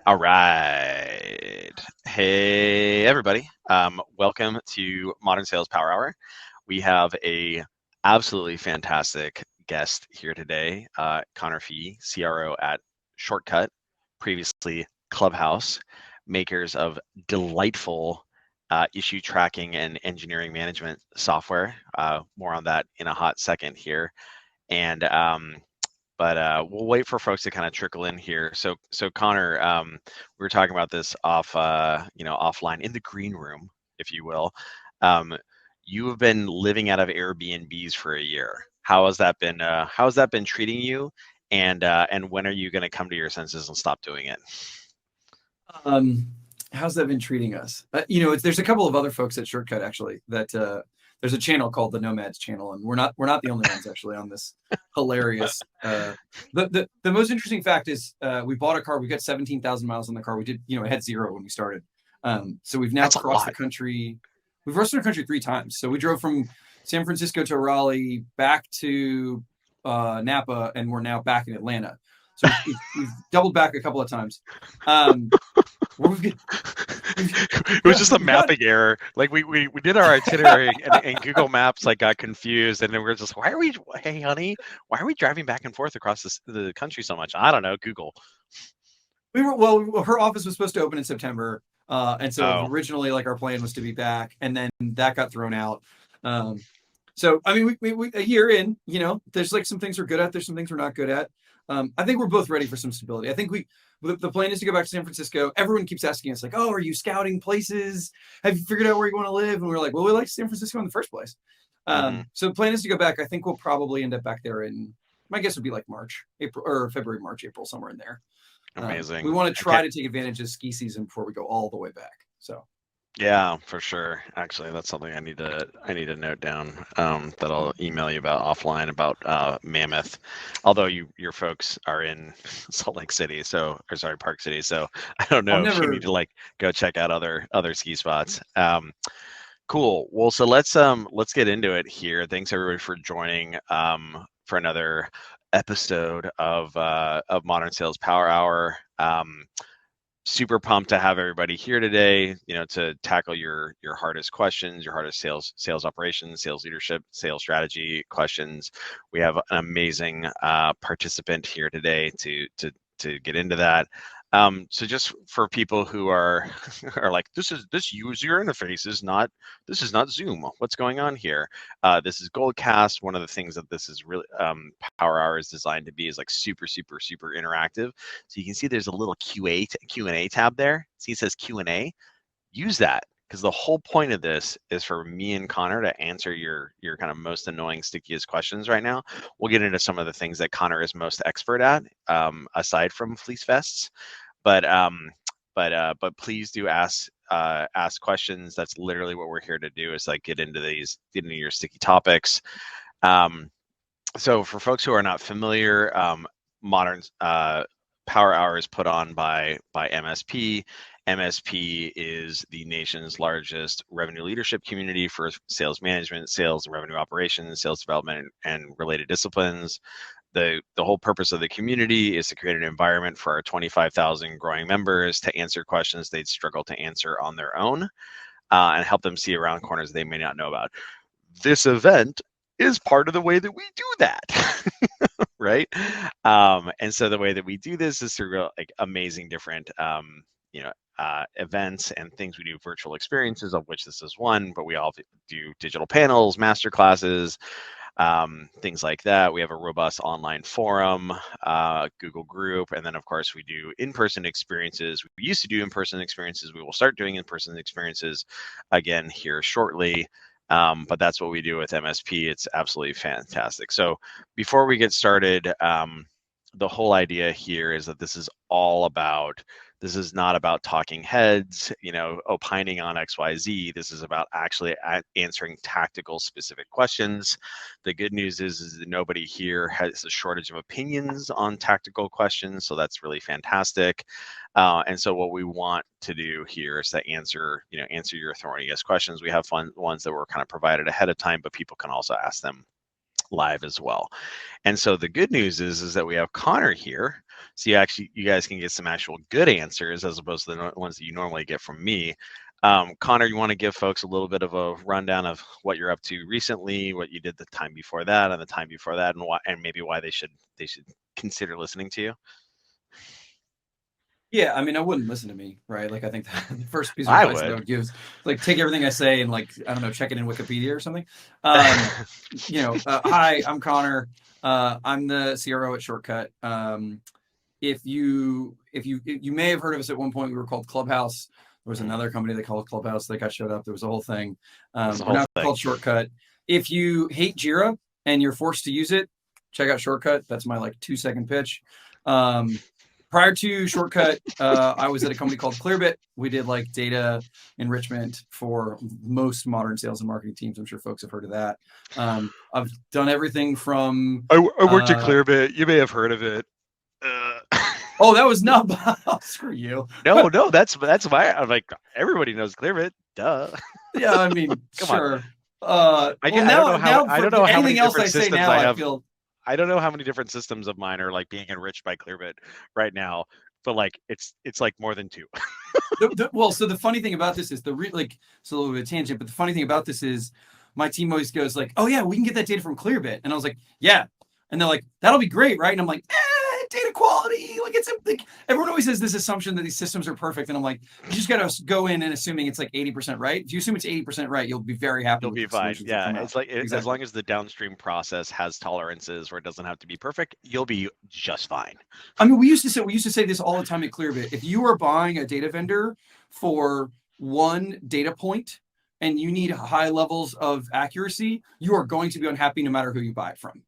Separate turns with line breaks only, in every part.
All right. Hey, everybody. Welcome to Modern Sales Power Hour. We have a absolutely fantastic guest here today, Connor Fee, CRO at Shortcut, previously Clubhouse, makers of delightful issue tracking and engineering management software. More on that in a hot second here. And we'll wait for folks to kind of trickle in here. So Connor, we were talking about this offline in the green room, if you will. Um, you have been living out of Airbnbs for a year. How has that been? How has that been treating you? And when are you going to come to your senses and stop doing it?
Um, how's that been treating us? There's a couple of other folks at Shortcut actually that there's a channel called the Nomads channel, and we're not the only ones actually on this hilarious. The most interesting fact is we bought a car. We got 17,000 miles on the car. We did, it had zero when we started. So we've now
That's a
crossed the
lot.
country. We've crossed the country 3 times. So we drove from San Francisco to Raleigh, back to Napa, and we're now back in Atlanta. So we've doubled back a couple of times. Um,
It was just a mapping error. Like we did our itinerary and Google Maps like got confused, and then we were just, hey honey, why are we driving back and forth across the country so much? I don't know, Google.
Her office was supposed to open in September, and so
Oh,
originally, like, our plan was to be back, and then that got thrown out. So I mean, we a year in, there's like some things we're good at, there's some things we're not good at. I think we're both ready for some stability. I think the plan is to go back to San Francisco. Everyone keeps asking us like, "Oh, are you scouting places? Have you figured out where you want to live?" And we're like, "Well, we like San Francisco in the first place."
hmm,
So the plan is to go back. I think we'll probably end up back there in, my guess would be like March, April, or February, March, April, somewhere in there. We
amazing.
want to
I
try
can't.
to take advantage of ski season before we go all the way back. So
Yeah, for sure. Actually, that's something I need to note down. That I'll email you about offline about Mammoth. Although your folks are in Salt Lake City, or sorry, Park City, so I don't
I've
know if you need
never.
to like go check out other ski spots. Cool. Well, so let's get into it here. Thanks everybody for joining for another episode of Modern Sales Power Hour. Super pumped to have everybody here today, to tackle your hardest questions, your hardest sales operations, sales leadership, sales strategy questions. We have an amazing participant here today to get into that. So just for people who are are like, this user interface this is not Zoom. What's going on here? This is Goldcast. One of the things that this is really Power Hour is designed to be is like super super super interactive. So you can see there's a little Q&A tab there. See, it says Q&A. Use that, because the whole point of this is for me and Connor to answer your kind of most annoying, stickiest questions right now. We'll get into some of the things that Connor is most expert at, aside from fleece vests. But please do ask questions. That's literally what we're here to do, is like get into your sticky topics. Um, so for folks who are not familiar, modern Power Hour is put on by MSP. MSP is the nation's largest revenue leadership community for sales management, sales and revenue operations, sales development, and related disciplines. The whole purpose of the community is to create an environment for our 25,000 growing members to answer questions they'd struggle to answer on their own, and help them see around corners they may not know about. This event is part of the way that we do that. Right? And so the way that we do this is through like amazing different events and things. We do virtual experiences, of which this is one, but we all do digital panels, master classes, things like that. We have a robust online forum, Google group, and then of course we do in-person experiences. We used to do in-person experiences. We will start doing in-person experiences again here shortly. But that's what we do with MSP. It's absolutely fantastic. So before we get started, the whole idea here is that this is not about talking heads, opining on XYZ. This is about actually answering tactical specific questions. The good news is that nobody here has a shortage of opinions on tactical questions, so that's really fantastic. And so what we want to do here is to answer your thorniest questions. We have fun ones that were kind of provided ahead of time, but people can also ask them live as well. And so the good news is that we have Connor here so you guys can get some actual good answers as opposed to the ones that you normally get from me. Connor, you want to give folks a little bit of a rundown of what you're up to recently, what you did the time before that, and the time before that, and why, and maybe why they should consider listening to you.
Yeah, I mean, I wouldn't listen to me, right? Like, I think the first piece of
I
advice that I
would.
would give is like take everything I say and like I don't know, check it in Wikipedia or something. Um, Hi, I'm Connor. I'm the CRO at Shortcut. If you may have heard of us at one point, we were called Clubhouse. There was another company they called Clubhouse that got shut up. There was a whole thing.
That's the
We're
whole
now
thing.
called Shortcut. If you hate Jira and you're forced to use it, check out Shortcut. That's my like 2-second pitch. Prior to Shortcut, I was at a company called Clearbit. We did like data enrichment for most modern sales and marketing teams. I'm sure folks have heard of that. I've done everything from.
I worked at Clearbit. You may have heard of it.
Oh, that was not. Oh, screw you.
No, that's why I'm like everybody knows Clearbit. Duh.
Yeah, I mean,
Come on.
sure.
I
Well,
don't know
now
I
for
don't know how many
anything else I
different
say
systems
now,
I
I
have.
feel.
I don't know how many different systems of mine are like being enriched by Clearbit right now, but like it's like more than two.
Well, so the funny thing about this is like it's a little bit of a tangent, but the funny thing about this is my team always goes like, "Oh yeah, we can get that data from Clearbit," and I was like, "Yeah," and they're like, "That'll be great, right?" And I'm like, data quality, like it's like everyone always has this assumption that these systems are perfect, and I'm like, you just got to go in and assuming it's like 80% right. If you assume it's 80% right, you'll be very happy
You'll
with
be
the
fine.
solutions that
Yeah,
come out.
it's like as
Exactly.
long as the downstream process has tolerances where it doesn't have to be perfect, you'll be just fine.
I mean, we used to say this all the time at Clearbit. If you are buying a data vendor for one data point and you need high levels of accuracy, you are going to be unhappy no matter who you buy it from.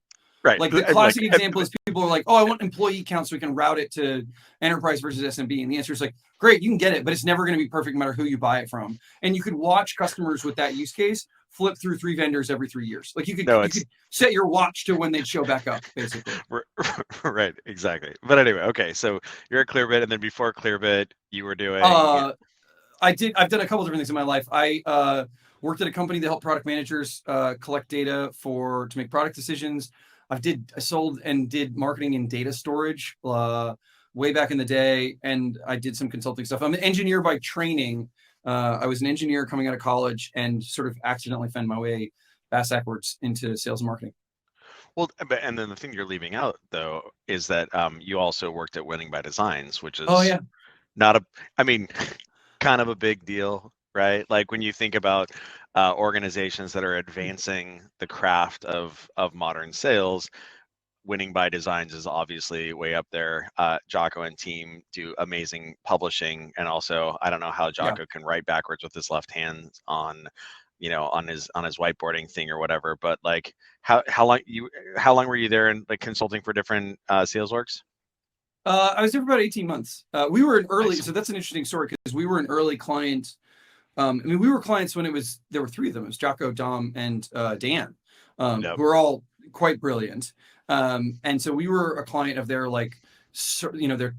Right.
Like the
And like
classic example is people are like, "Oh, I want employee count so we can route it to enterprise versus SMB," and the answer is like, "Great, you can get it, but it's never going to be perfect no matter who you buy it from." And you could watch customers with that use case flip through 3 vendors every 3 years. Like you could
no,
you
it's
could set your watch to when they'd show back up, basically.
right, exactly. But anyway, okay, so you're at Clearbit, and then before Clearbit, you were doing.
Uh, I've done a couple different things in my life. I worked at a company that helped product managers collect data to make product decisions. I sold and did marketing and data storage way back in the day, and I did some consulting stuff. I'm an engineer by training. I was an engineer coming out of college and sort of accidentally found my way ass backwards into sales and marketing.
Well, and then the thing you're leaving out though is that you also worked at Winning by Designs, which
Oh
is
yeah,
not a, I mean, kind of a big deal, right? Like when you think about organizations that are advancing the craft of modern sales, Winning by Designs is obviously way up there. Jocko and team do amazing publishing, and also I don't know how
yeah.
Jocko can write backwards with his left hand on, on his whiteboarding thing or whatever. But like, how long were you there and like consulting for different sales orgs?
I was there for about 18 months. We were an early,
Nice.
so that's an interesting story because we were an early client. I mean, we were clients when there were three of them. It was Jocko, Dom, and Dan,
Yep.
who are all quite brilliant. And so we were a client of their like,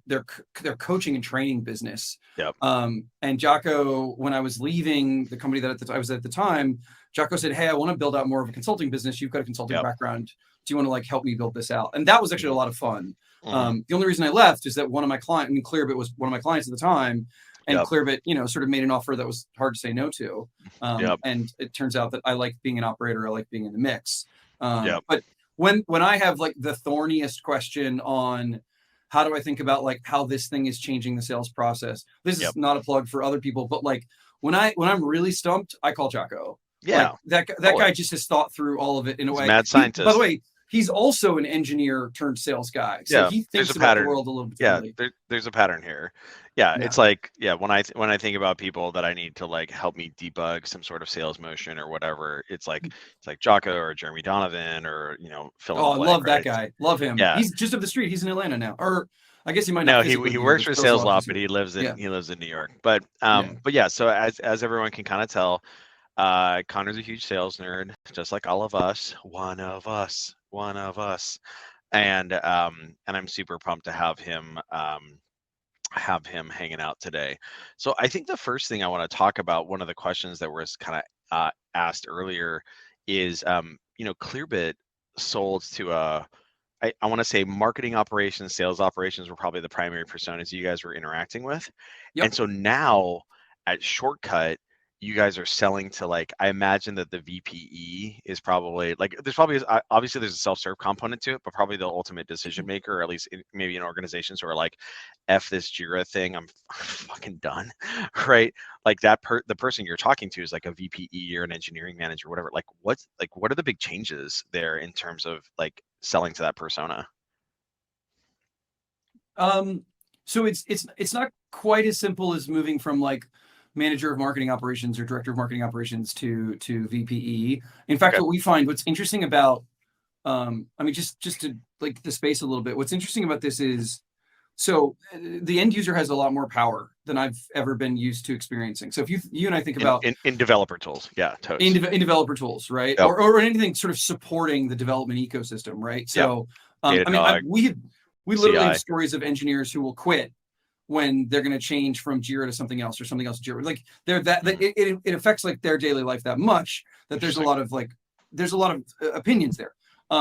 their coaching and training business.
Yep.
And Jocko, when I was leaving the company that I was at the time, Jocko said, "Hey, I want to build out more of a consulting business. You've got a consulting
Yep.
background. Do you want to like help me build this out?" And that was actually a
Hmm.
lot of fun.
Hmm.
The only reason I left is that one of my clients, I mean, Clearbit was one of my clients at the time, and
Yep.
Clearbit, sort of made an offer that was hard to say no to.
Yep.
And it turns out that I like being an operator. I like being in the mix.
Yep.
But when I have like the thorniest question on how do I think about like how this thing is changing the sales process, this
Yep.
is not a plug for other people, but like when I'm really stumped, I call Jocko. Like
Yeah.
that
Totally.
guy just has thought through all of it in a
He's a
way.
mad
By the
scientist.
way, he's also an engineer turned sales guy, so
Yeah,
he
there's a
thinks about the
pattern.
world a little bit
Yeah,
differently.
there's a pattern here. Yeah,
Yeah.
it's like, yeah, when I think about people that I need to like help me debug some sort of sales motion or whatever, it's like Jocko or Jeremy Donovan or fill in
Oh,
the
I
blank,
love that
right?
guy. Love him.
Yeah.
He's just up the street. He's in Atlanta now, or I guess he might not
No, he
physically
he
be here,
works
but
for
feels a
Sales
lot
Law,
closer
but
to me.
he
Yeah.
lives in New York. But
Yeah.
yeah, so as everyone can kind of tell, Connor's a huge sales nerd, just like all of us. One of us. And I'm super pumped to have him hanging out today. So I think the first thing I want to talk about, one of the questions that was kind of asked earlier, is Clearbit sold to I want to say marketing operations, sales operations were probably the primary personas you guys were interacting with.
Yep.
And so now at Shortcut, you guys are selling to like, I imagine that the VPE is probably like, there's probably, obviously there's a self-serve component to it, but probably the ultimate decision maker, or at least maybe in organizations who are like, F this Jira thing, I'm fucking done, right? Like the person you're talking to is like a VPE or an engineering manager, whatever. Like what are the big changes there in terms of like selling to that persona?
So it's not quite as simple as moving from like manager of marketing operations or director of marketing operations to VPE. In fact,
Okay.
what we find, what's interesting about, I mean, just to like the space a little bit, what's interesting about this is, so the end user has a lot more power than I've ever been used to experiencing. So if you and I think
In
about
in developer tools, yeah,
in,
totes.
in developer tools, right,
Yep.
or anything sort of supporting the development ecosystem, right?
Yep.
So I mean,
Datadog,
we literally have
CI.
stories of engineers who will quit when they're going to change from Jira to something else or something else to Jira. Like they're
Mm,
it affects like their daily life that much that there's a
interesting.
lot of like there's a lot of opinions there.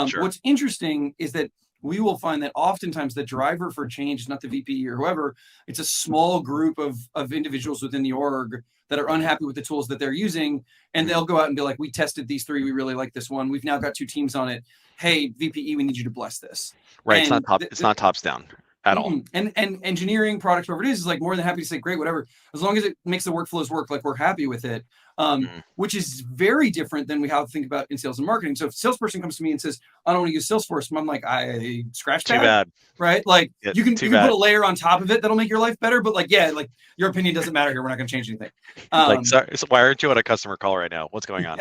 Sure.
What's interesting is that we will find that oftentimes the driver for change is not the VP or whoever. It's a small group of individuals within the org that are
Hmm.
unhappy with the tools that they're using, and
Hmm.
they'll go out and be like, "We tested these three. We really like this one. We've now got two teams on it. Hey, VPE, we need you to bless this."
Right.
And
It's not tops down at all.
and engineering product, whatever it is like more than happy to say great, whatever, as long as it makes the workflows work, like we're happy with it.
Mm,
Which is very different than we have to think about in sales and marketing. So if a salesperson comes to me and says, I don't want to use Salesforce, I'm like, I scratch
too
pad,
bad.
right? Like
Yeah,
you
too
can put
bad.
a layer on top of it that'll make your life better, but like yeah, like your opinion doesn't matter here. We're not going to change anything.
Like,
Um,
sorry, so why aren't you on a customer call right now? What's going on?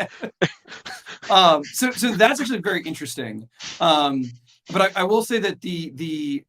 yeah. So that's actually very interesting. But I will say that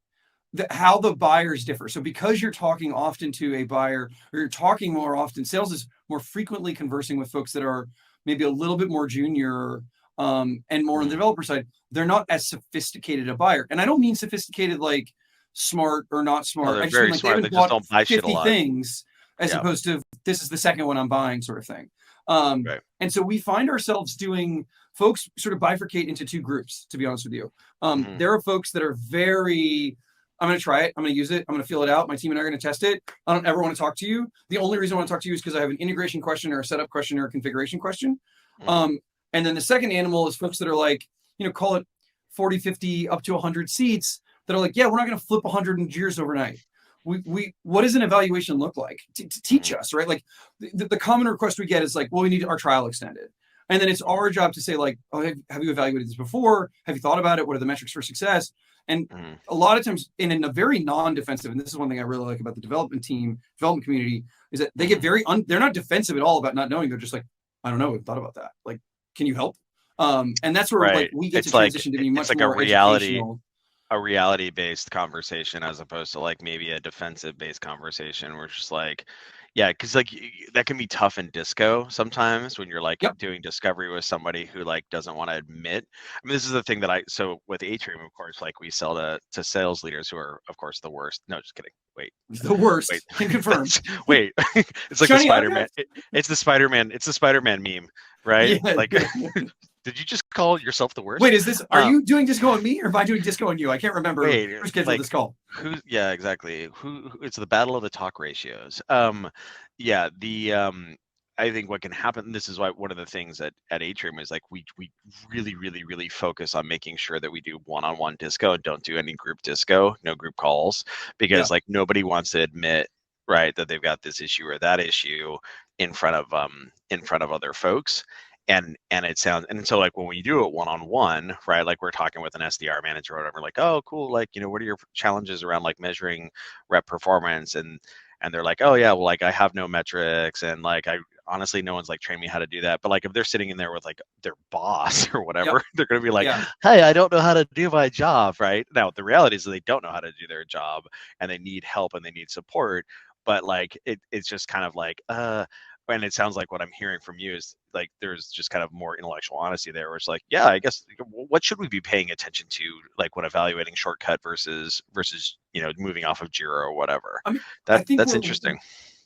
how the buyers differ. So because you're talking often to a buyer, or you're talking more often, sales is more frequently conversing with folks that are maybe a little bit more junior, and more on the
Mm.
developer side. They're not as sophisticated a buyer, and I don't mean sophisticated like smart or not
Oh,
smart.
they're
I just mean
very
like they
smart. They
haven't
just
bought
don't buy shit a
50
lot.
things as
Yeah.
opposed to this is the second one I'm buying sort of thing.
Right.
And so we find ourselves doing folks sort of bifurcate into two groups, to be honest with you.
Hmm.
There are folks that are very, I'm going to try it. I'm going to use it. I'm going to feel it out. My team and I are going to test it. I don't ever want to talk to you. The only reason I want to talk to you is because I have an integration question or a setup question or a configuration question.
Hmm.
Um, and then the second animal is folks that are like, call it 40, 50, up to 100 seats that are like, yeah, we're not going to flip 100 Jira's overnight. What does an evaluation look like to teach
Hmm.
us, right? Like the common request we get is like, well, we need our trial extended. And then it's our job to say like, oh, have you evaluated this before? Have you thought about it? What are the metrics for success? And
Hmm.
a lot of times in a very non-defensive, and this is one thing I really like about the development community, is that they get
Hmm.
very, they're not defensive at all about not knowing. They're just like, I don't know, we've thought about that. Like, can you help? And that's where like
Right.
we get to transition to be
It's
much
like
more educational.
a reality based conversation as opposed to like maybe a defensive based conversation where it's just like, yeah, because like that can be tough in disco sometimes when you're like
Yep.
doing discovery with somebody who like doesn't want to admit. I mean, this is the thing that so with Atrium, of course, like we sell to sales leaders who are of course the worst. No, just kidding. Wait,
The
wait,
worst. Can confirm.
wait. It's like the
Shiny
Spider-Man.
object?
It's the Spider-Man. It's the Spider-Man meme, right?
Yeah.
Like, did you just call yourself the worst?
Wait, are you doing disco on me or am I doing disco on you? I can't remember
Wait,
who scheduled
like
this call.
yeah, exactly. It's the battle of the talk ratios. Yeah, I think what can happen, this is why one of the things at Atrium is like we really, really, really focus on making sure that we do one-on-one disco and don't do any group disco, no group calls,
Yeah.
because like nobody wants to admit, right, that they've got this issue or that issue in front of other folks. And it sounds, and so like when we do it one-on-one, right, like we're talking with an SDR manager or whatever, like, oh cool, like, what are your challenges around like measuring rep performance? And they're like, oh yeah, well, like I have no metrics, and like I honestly no one's like trained me how to do that. But like if they're sitting in there with like their boss or
Yep.
whatever, they're gonna be like,
Yeah.
hey, I don't know how to do my job, right? Now the reality is that they don't know how to do their job and they need help and they need support. But like it's just kind of like and it sounds like what I'm hearing from you is like there's just kind of more intellectual honesty there, where it's like, yeah, I guess what should we be paying attention to, like when evaluating Shortcut versus moving off of Jira or whatever.
I mean, I think
That's interesting.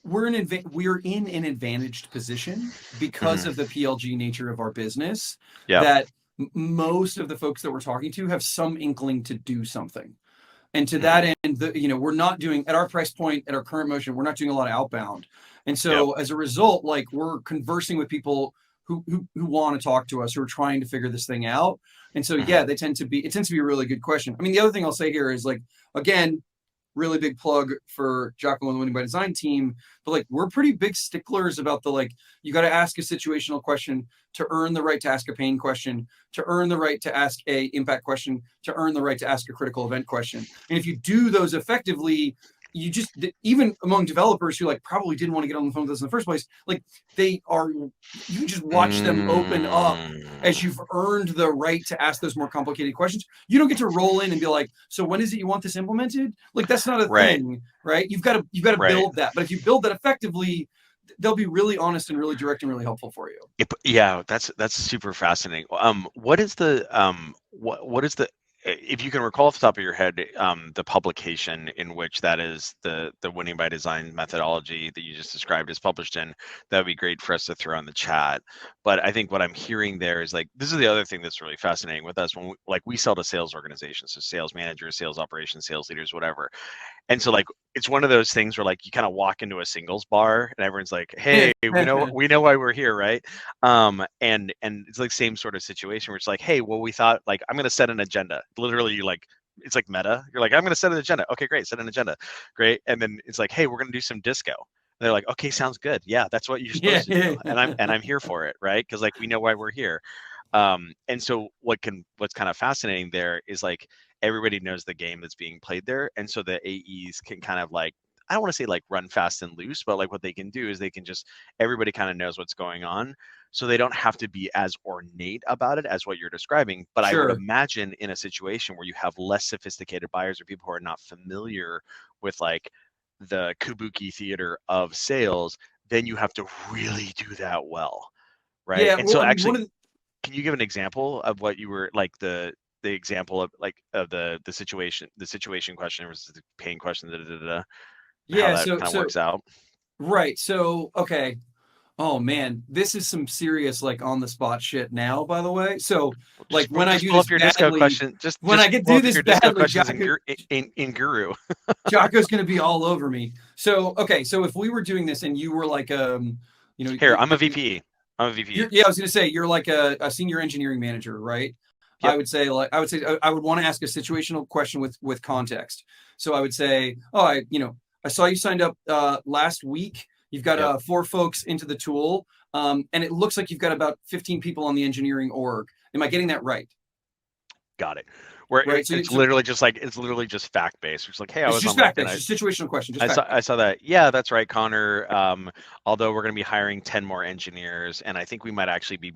we're in an advantaged position because
Hmm.
of the PLG nature of our business
Yeah.
that most of the folks that we're talking to have some inkling to do something. And to
Hmm.
that end, we're not doing, at our price point, at our current motion, we're not doing a lot of outbound. And
Yep.
so as a result, like, we're conversing with people who want to talk to us, who are trying to figure this thing out. And so,
Hmm.
yeah, it tends to be a really good question. I mean, the other thing I'll say here is, like, again, really big plug for Jocko and the Winning by Design team. But, like, we're pretty big sticklers about the, like, you got to ask a situational question to earn the right to ask a pain question, to earn the right to ask a impact question, to earn the right to ask a critical event question. And if you do those effectively, you just, even among developers who, like, probably didn't want to get on the phone with us in the first place, like, they are, you can just watch them open up as
Mm.
you've earned the right to ask those more complicated questions. You don't get to roll in and be like, so when is it you want this implemented? Like, that's not a
Right.
thing, right? You've got to
Right.
build that. But if you build that effectively, they'll be really honest and really direct and really helpful for you.
Yeah, that's super fascinating. What is what is the if you can recall off the top of your head, the publication in which that is the Winning by Design methodology that you just described is published in, that would be great for us to throw in the chat. But I think what I'm hearing there is, like, this is the other thing that's really fascinating with us when we sell to sales organizations, so sales managers, sales operations, sales leaders, whatever. And so, like, it's one of those things where, like, you kind of walk into a singles bar and everyone's like, "Hey, we know why we're here, right?" And it's like same sort of situation where it's like, "Hey, well, we thought, like, I'm going to set an agenda." Literally, you like, it's like meta. You're like, "I'm going to set an agenda." Okay, great, set an agenda, great. And then it's like, "Hey, we're going to do some disco." And they're like, "Okay, sounds good. Yeah, that's what you're
Yeah.
supposed to do." And I'm here for it, right? Because, like, we know why we're here. And so what's kind of fascinating there is, like, everybody knows the game that's being played there, and so the AEs can kind of, like, I don't want to say like run fast and loose, but like what they can do is they can just, everybody kind of knows what's going on, so they don't have to be as ornate about it as what you're describing. But I would
Sure.
imagine in a situation where you have less sophisticated buyers or people who are not familiar with, like, the kabuki theater of sales, then you have to really do that well, right?
Yeah.
And
Well,
so
I mean, one
actually,
of the,
can you give an example of what you were like, the example of, like, of the situation question versus the pain question, and how
yeah.
that
So,
kind of works out?
right. So, okay. Oh man, this is some serious, like, on the spot shit now, by the way. So, like, when I
Just
do
pull
this
up your disco
badly,
question.
when I
Pull
do
up
this
your disco
badly,
questions in Guru.
Jocko's going to be all over me. So, okay. So if we were doing this and you were like, you know,
Here, I'm a VP. I'm a VP.
yeah, I was going to say, you're like a senior engineering manager, right?
Yep.
I would want to ask a situational question with context. So I would say, oh, I saw you signed up last week. You've got
Yep.
4 folks into the tool, and it looks like you've got about 15 people on the engineering org. Am I getting that right?
Got it. Where
Right. So,
it's literally just like, it's literally just fact based. It's like, hey, I
it's
was
just
on
fact
LinkedIn.
based, just situational question, just
I
fact
saw I
based.
saw that. Yeah, that's right, Connor. Although we're going to be hiring 10 more engineers, and I think we might actually be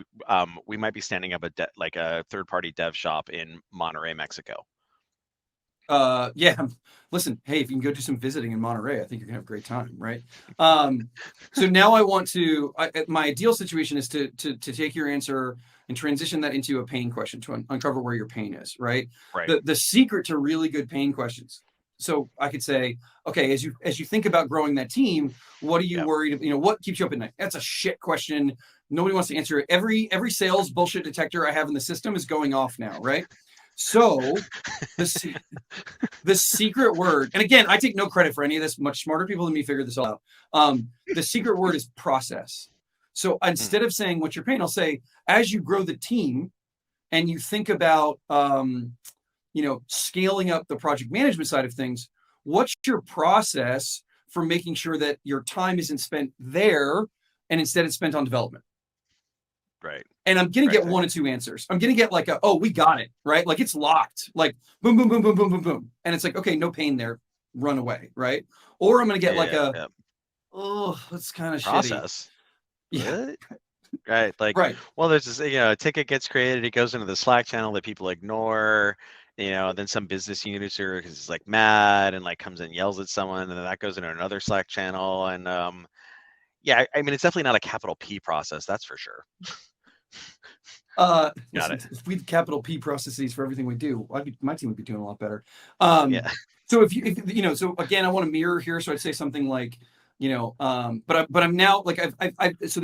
we might be standing up like a third party dev shop in Monterrey, Mexico.
Yeah. Listen, hey, if you can go do some visiting in Monterey, I think you're gonna have a great time, right? um so now I want to, my ideal situation is to take your answer and transition that into a pain question to uncover where your pain is, right?
Right.
The secret to really good pain questions, so I could say, okay, as you think about growing that team, what are you
Yep.
worried, what keeps you up at night? That's a shit question. Nobody wants to answer it. Every sales bullshit detector I have in the system is going off now, right? So the the secret word, and again, I take no credit for any of this. Much smarter people than me figured this all out. The secret word is process. So
Mm,
instead of saying what's your pain, I'll say, as you grow the team and you think about, scaling up the project management side of things, what's your process for making sure that your time isn't spent there and instead it's spent on development?
right.
And I'm gonna
Right.
get one of two answers. I'm gonna get like oh, we got it, right? Like, it's locked, like boom, boom, boom, boom, boom, boom, boom. And it's like, okay, no pain there, run away, right? Or I'm gonna get like
Yeah.
a,
Yeah.
oh, that's kind of shitty.
Process.
Yeah,
What? Right. Like,
right.
well, there's this, a ticket gets created, it goes into the Slack channel that people ignore, then some business user is like mad and like comes and yells at someone, and then that goes into another Slack channel. And yeah, I mean, it's definitely not a capital P process, that's for sure. Got
Listen,
it.
if we had capital P processes for everything we do, my team would be doing a lot better.
Yeah.
So so again, I want to mirror here. So I'd say something like, but I'm now like, so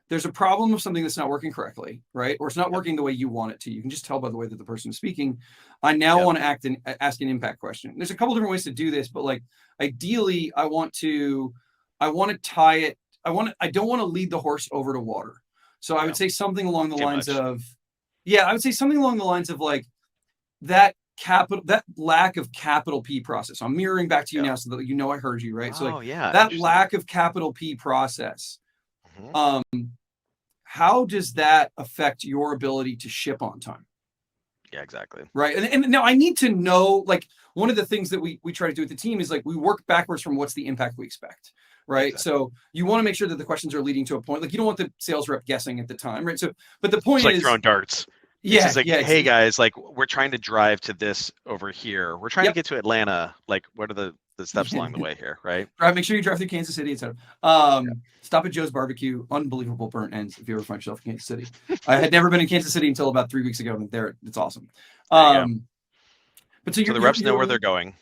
there's a problem of something that's not working correctly, right? Or it's not working the way you want it to. You can just tell by the way that the person is speaking. I now want to ask an impact question. There's a couple different ways to do this, but like ideally, I want to tie it. I don't want to lead the horse over to water. So I would say something along the lines of, I would say something along the lines of like that lack of capital P process. I'm mirroring back to you now so that you know I heard you, right? So like that lack of capital P process. How does that affect your ability to ship on time?
Yeah, exactly.
Right. And now I need to know, like, one of the things that we try to do with the team is like we work backwards from what's the impact we expect. Right. Exactly. So you want to make sure that the questions are leading to a point. Like you don't want the sales rep guessing at the time. Right. So, but the point
it's like
is
throwing darts. It's just like, hey guys, like we're trying to drive to this over here. We're trying to get to Atlanta. Like, what are the steps along the way here, right?
Make sure you drive through Kansas City, etc. Stop at Joe's Barbecue. Unbelievable burnt ends if you ever find yourself in Kansas City. I had never been in Kansas City until about 3 weeks ago, and there it's awesome. But
so the reps know where they're going.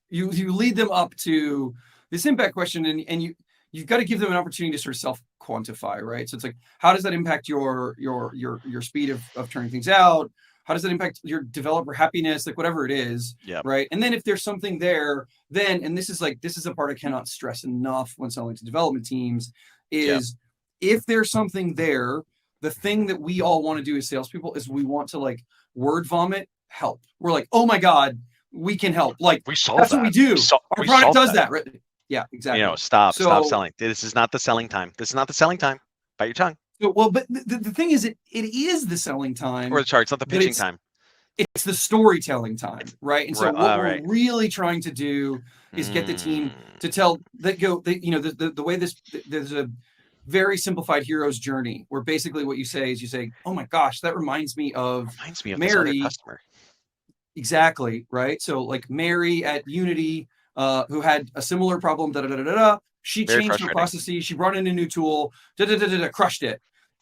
You lead them up to this impact question, and you've got to give them an opportunity to sort of self-quantify, right? So it's like, how does that impact your speed of turning things out? How does that impact your developer happiness? Like whatever it is, right? And then if there's something there, then, and this is a part I cannot stress enough when selling to development teams, is if there's something there, the thing that we all want to do as salespeople is we want to like word vomit help. We're like, oh my God, we can help. Like
we solve
that's
that.
what we do. Our product does that, right? Yeah, exactly.
Stop selling. This is not the selling time. This is not the selling time. Bite your tongue.
Well, but the thing is, it is the selling time.
Or sorry, it's not the pitching time.
It's the storytelling time, right? And so what we're really trying to do is get the team to tell the way there's a very simplified hero's journey where basically what you say is oh my gosh, that reminds me of
Mary,
this
other customer.
Exactly, right? So like Mary at Unity, who had a similar problem, she very changed her processes, she brought in a new tool, crushed it.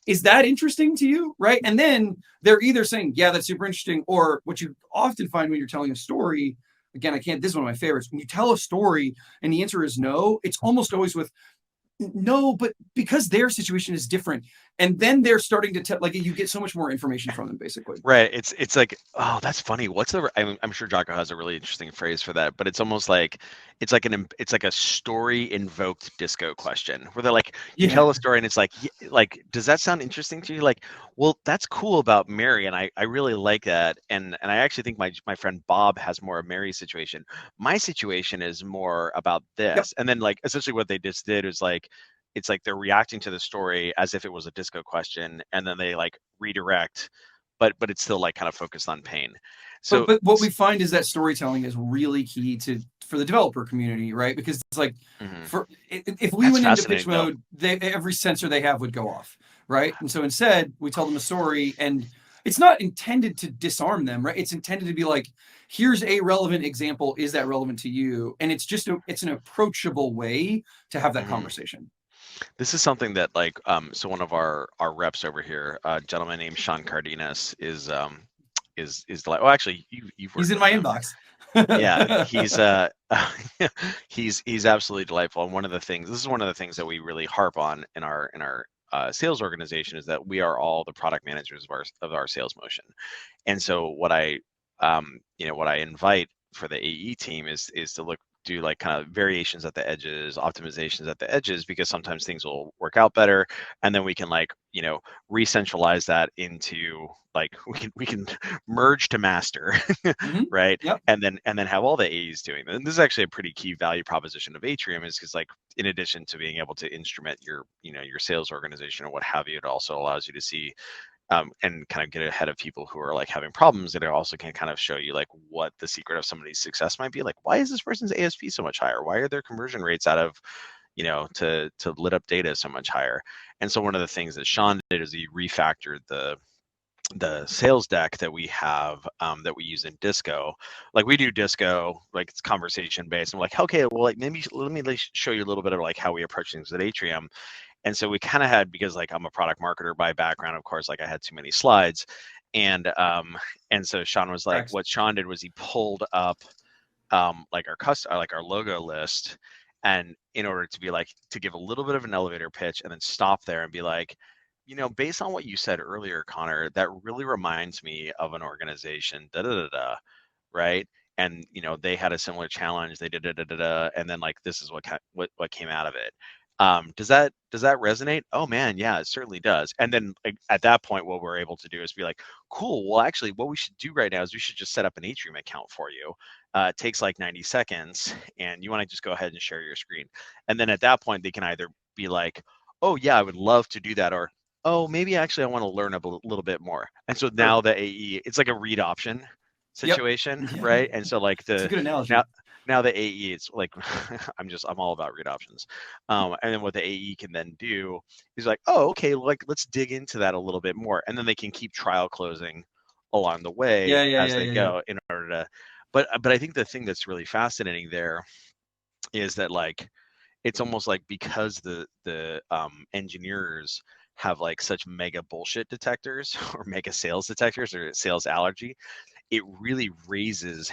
Is that interesting to you, right? And then they're either saying, yeah, that's super interesting, or what you often find when you're telling a story, again, this is one of my favorites, when you tell a story and the answer is no, it's almost always with no, but because their situation is different, and then they're starting to like you get so much more information from them, basically.
Right. It's like, oh, that's funny. I'm sure Jocko has a really interesting phrase for that, but it's almost like it's like a story invoked disco question where they're like, you tell a story and it's like, does that sound interesting to you? Like, well, that's cool about Mary, and I really like that, and I actually think my friend Bob has more of Mary's situation. My situation is more about this, and then like essentially what they just did is like, it's like they're reacting to the story as if it was a disco question, and then they like redirect, but it's still like kind of focused on pain. So
but what we find is that storytelling is really key for the developer community, right? Because it's like if we went into pitch mode, every sensor they have would go off, right? And so instead we tell them a story, and it's not intended to disarm them, right? It's intended to be like, here's a relevant example. Is that relevant to you? And it's just it's an approachable way to have that conversation.
This is something that like so one of our reps over here, a gentleman named Sean Cardenas, is like, well, actually
he's in my inbox.
Yeah, he's absolutely delightful. And this is one of the things that we really harp on in our sales organization, is that we are all the product managers of our sales motion. And so what I invite for the AE team is to do like kind of variations at the edges, optimizations at the edges, because sometimes things will work out better, and then we can like re-centralize that into like we can merge to master, right?
Yep.
And then have all the AEs doing that. And this is actually a pretty key value proposition of Atrium, is because like in addition to being able to instrument your sales organization or what have you, it also allows you to see and kind of get ahead of people who are like having problems. That it also can kind of show you like what the secret of somebody's success might be. Like, why is this person's ASP so much higher? Why are their conversion rates out of, to lit up data so much higher? And so one of the things that Sean did is he refactored the sales deck that we have that we use in Disco. Like we do Disco, like it's conversation based. I'm like, okay, well, like maybe let me show you a little bit of like how we approach things at Atrium. And so we kind of had, because like I'm a product marketer by background, of course, like I had too many slides. And so Sean was like, what Sean did was he pulled up like our logo list, and in order to be like, to give a little bit of an elevator pitch and then stop there and be like, based on what you said earlier, Connor, that really reminds me of an organization, da da da da, right? And they had a similar challenge. They did da da da da, and then like this is what came out of it. Does that resonate? Oh man, yeah, it certainly does. And then like, at that point, what we're able to do is be like, cool. Well, actually, what we should do right now is we should just set up an Atrium account for you. It takes like 90 seconds, and you want to just go ahead and share your screen. And then at that point, they can either be like, oh yeah, I would love to do that, or oh, maybe actually I want to learn a little bit more. And so
Sure.
now the AE, it's like a read option
Yep.
situation,
Yeah.
right? And so like
It's a good
now
analogy.
now the AE, it's like I'm all about read options. And then what the AE can then do is like, oh, okay, like let's dig into that a little bit more, and then they can keep trial closing along the way
Yeah, yeah,
as
yeah,
they
yeah, yeah.
go in order to. But I think the thing that's really fascinating there is that like it's almost like because the engineers have like such mega bullshit detectors or mega sales detectors or sales allergy, it really raises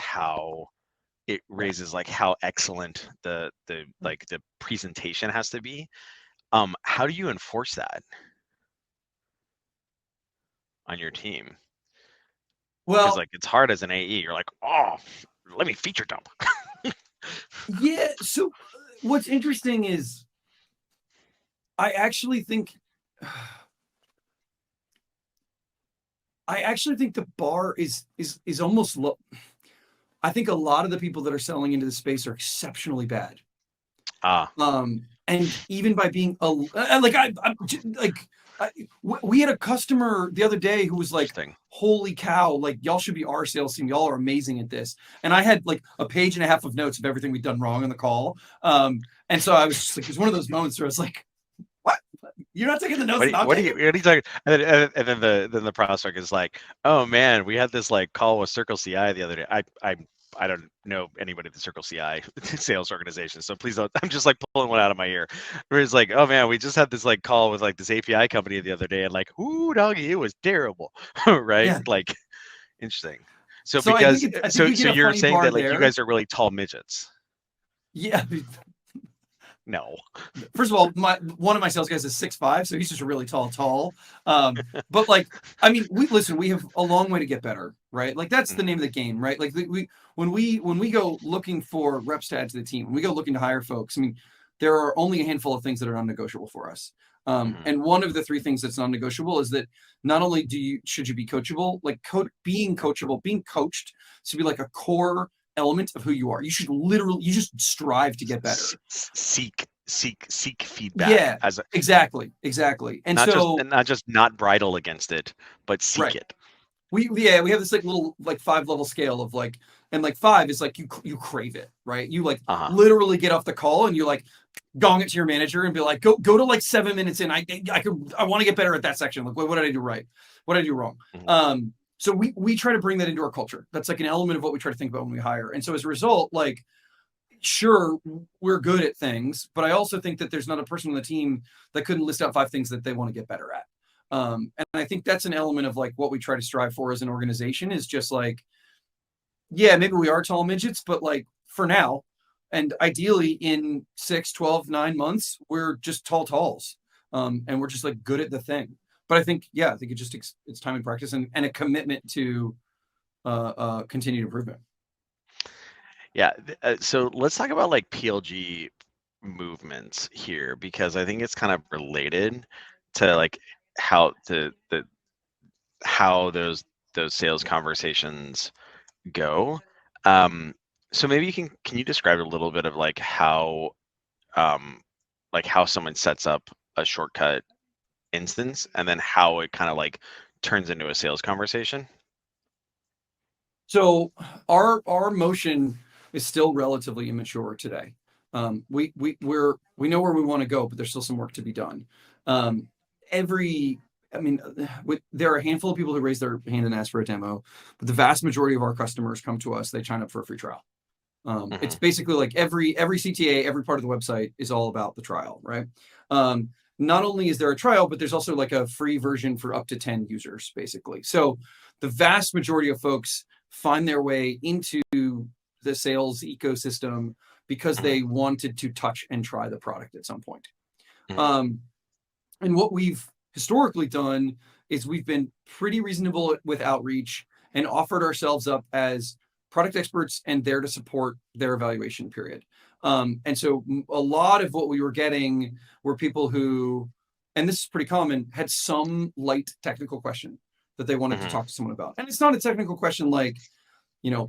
like how excellent the like the presentation has to be. How do you enforce that on your team? Because
Well,
like it's hard as an AE. You're like, oh, let me feature dump.
yeah. So what's interesting is I actually think I actually think the bar is almost low. I think a lot of the people that are selling into the space are exceptionally bad.
Ah,
And even by being like we had a customer the other day who was like,
interesting.
"Holy cow! Like y'all should be our sales team. Y'all are amazing at this." And I had like a page and a half of notes of everything we'd done wrong in the call. And so I was just like, it was one of those moments where I was like, "What? You're not taking the notes
What do
that
you,
I'm
what do you,
taking?"
what are you talking? And then the prospect is like, oh man, we had this like call with Circle CI the other day. I don't know anybody at the Circle CI sales organization, so please don't. I'm just like pulling one out of my ear. Where it's like, oh man, we just had this like call with like this API company the other day, and like, ooh, doggy, it was terrible, right?
Yeah.
Like, interesting. So
So I think
because
it's I think
so
we get
so
a
you're
funny
saying
bar
that like you
there.
guys are really tall midgets?
Yeah.
No.
First of all, one of my sales guys is 6'5", so he's just a really tall. But like, I mean, we have a long way to get better, right? Like that's the
Mhm,
name of the game, right? Like when we go looking for reps to add to the team, when we go looking to hire folks, I mean, there are only a handful of things that are non-negotiable for us.
mhm.
And one of the three things that's non-negotiable is that not only should you be coachable, like being coachable, being coached should be like a core element of who you are. You just strive to get better.
Seek feedback
Yeah,
as a,
exactly. And
not just
so,
and not just not bridle against it, but seek
right,
it.
we have this like little like 5 level scale of like, and like 5 is like you crave it, right? You like
Uh-huh.
literally get off the call and you like gong it to your manager and be like, go to like 7 minutes in. I want to get better at that section. Like, what did I do right? What did I do wrong?
Mhm.
So we try to bring that into our culture. That's like an element of what we try to think about when we hire. And so as a result, like, sure, we're good at things, but I also think that there's not a person on the team that couldn't list out 5 things that they want to get better at. And I think that's an element of like what we try to strive for as an organization is just like, yeah, maybe we are tall midgets, but like for now, and ideally in 6, 12, 9 months, we're just talls. And we're just like good at the thing. But I think, yeah, I think it's time and practice and a commitment to continued improvement.
Yeah. So let's talk about like PLG movements here because I think it's kind of related to like how the how those sales conversations go. Um, so maybe can you describe a little bit of um like how someone sets up a shortcut instance and then how it kind of like turns into a sales conversation?
So our motion is still relatively immature today. We know where we want to go, but there's still some work to be done. Um, every I mean, there are a handful of people who raise their hand and ask for a demo, but the vast majority of our customers come to us. They sign up for a free trial. It's
Hmm.
basically like every CTA, every part of the website is all about the trial, right? Um, Not only is there a trial, but there's also like a free version for up to 10 users, basically. So the vast majority of folks find their way into the sales ecosystem because
Hmm.
they wanted to touch and try the product at some point.
Hmm.
Um, and what we've historically done is we've been pretty reasonable with outreach and offered ourselves up as product experts and there to support their evaluation period. And so a lot of what we were getting were people who, and this is pretty common, had some light technical question that they wanted to talk to someone about. And it's not a technical question like,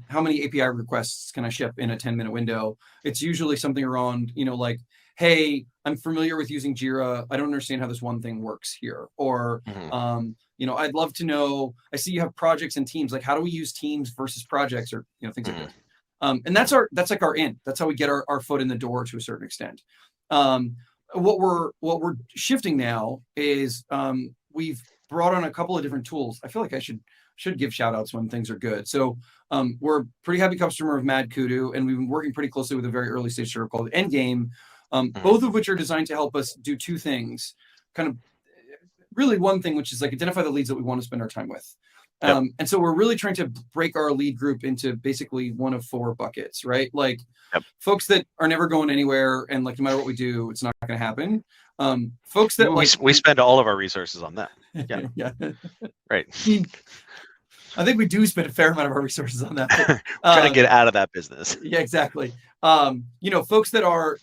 how many API requests can I ship in a 10-minute window? It's usually something around, like, hey, I'm familiar with using Jira. I don't understand how this one thing works here. Or, I'd love to know, I see you have projects and teams. Like, how do we use teams versus projects, or, things like this. And that's like our in. That's how we get our foot in the door to a certain extent. What we're shifting now is we've brought on a couple of different tools. I feel like I should give shout outs when things are good. So we're a pretty happy customer of Mad Kudu, and we've been working pretty closely with a very early stage startup called Endgame, both of which are designed to help us do two things. Kind of really one thing, which is like identify the leads that we want to spend our time with. And so we're really trying to break our lead group into basically one of four buckets, right? Like folks that are never going anywhere, and like no matter what we do, it's not going to happen. Folks that
we spend all of our resources on that. Yeah.
Yeah.
Right.
I think we do spend a fair amount of our resources on that. But,
trying to get out of that business.
Yeah, exactly. Folks that are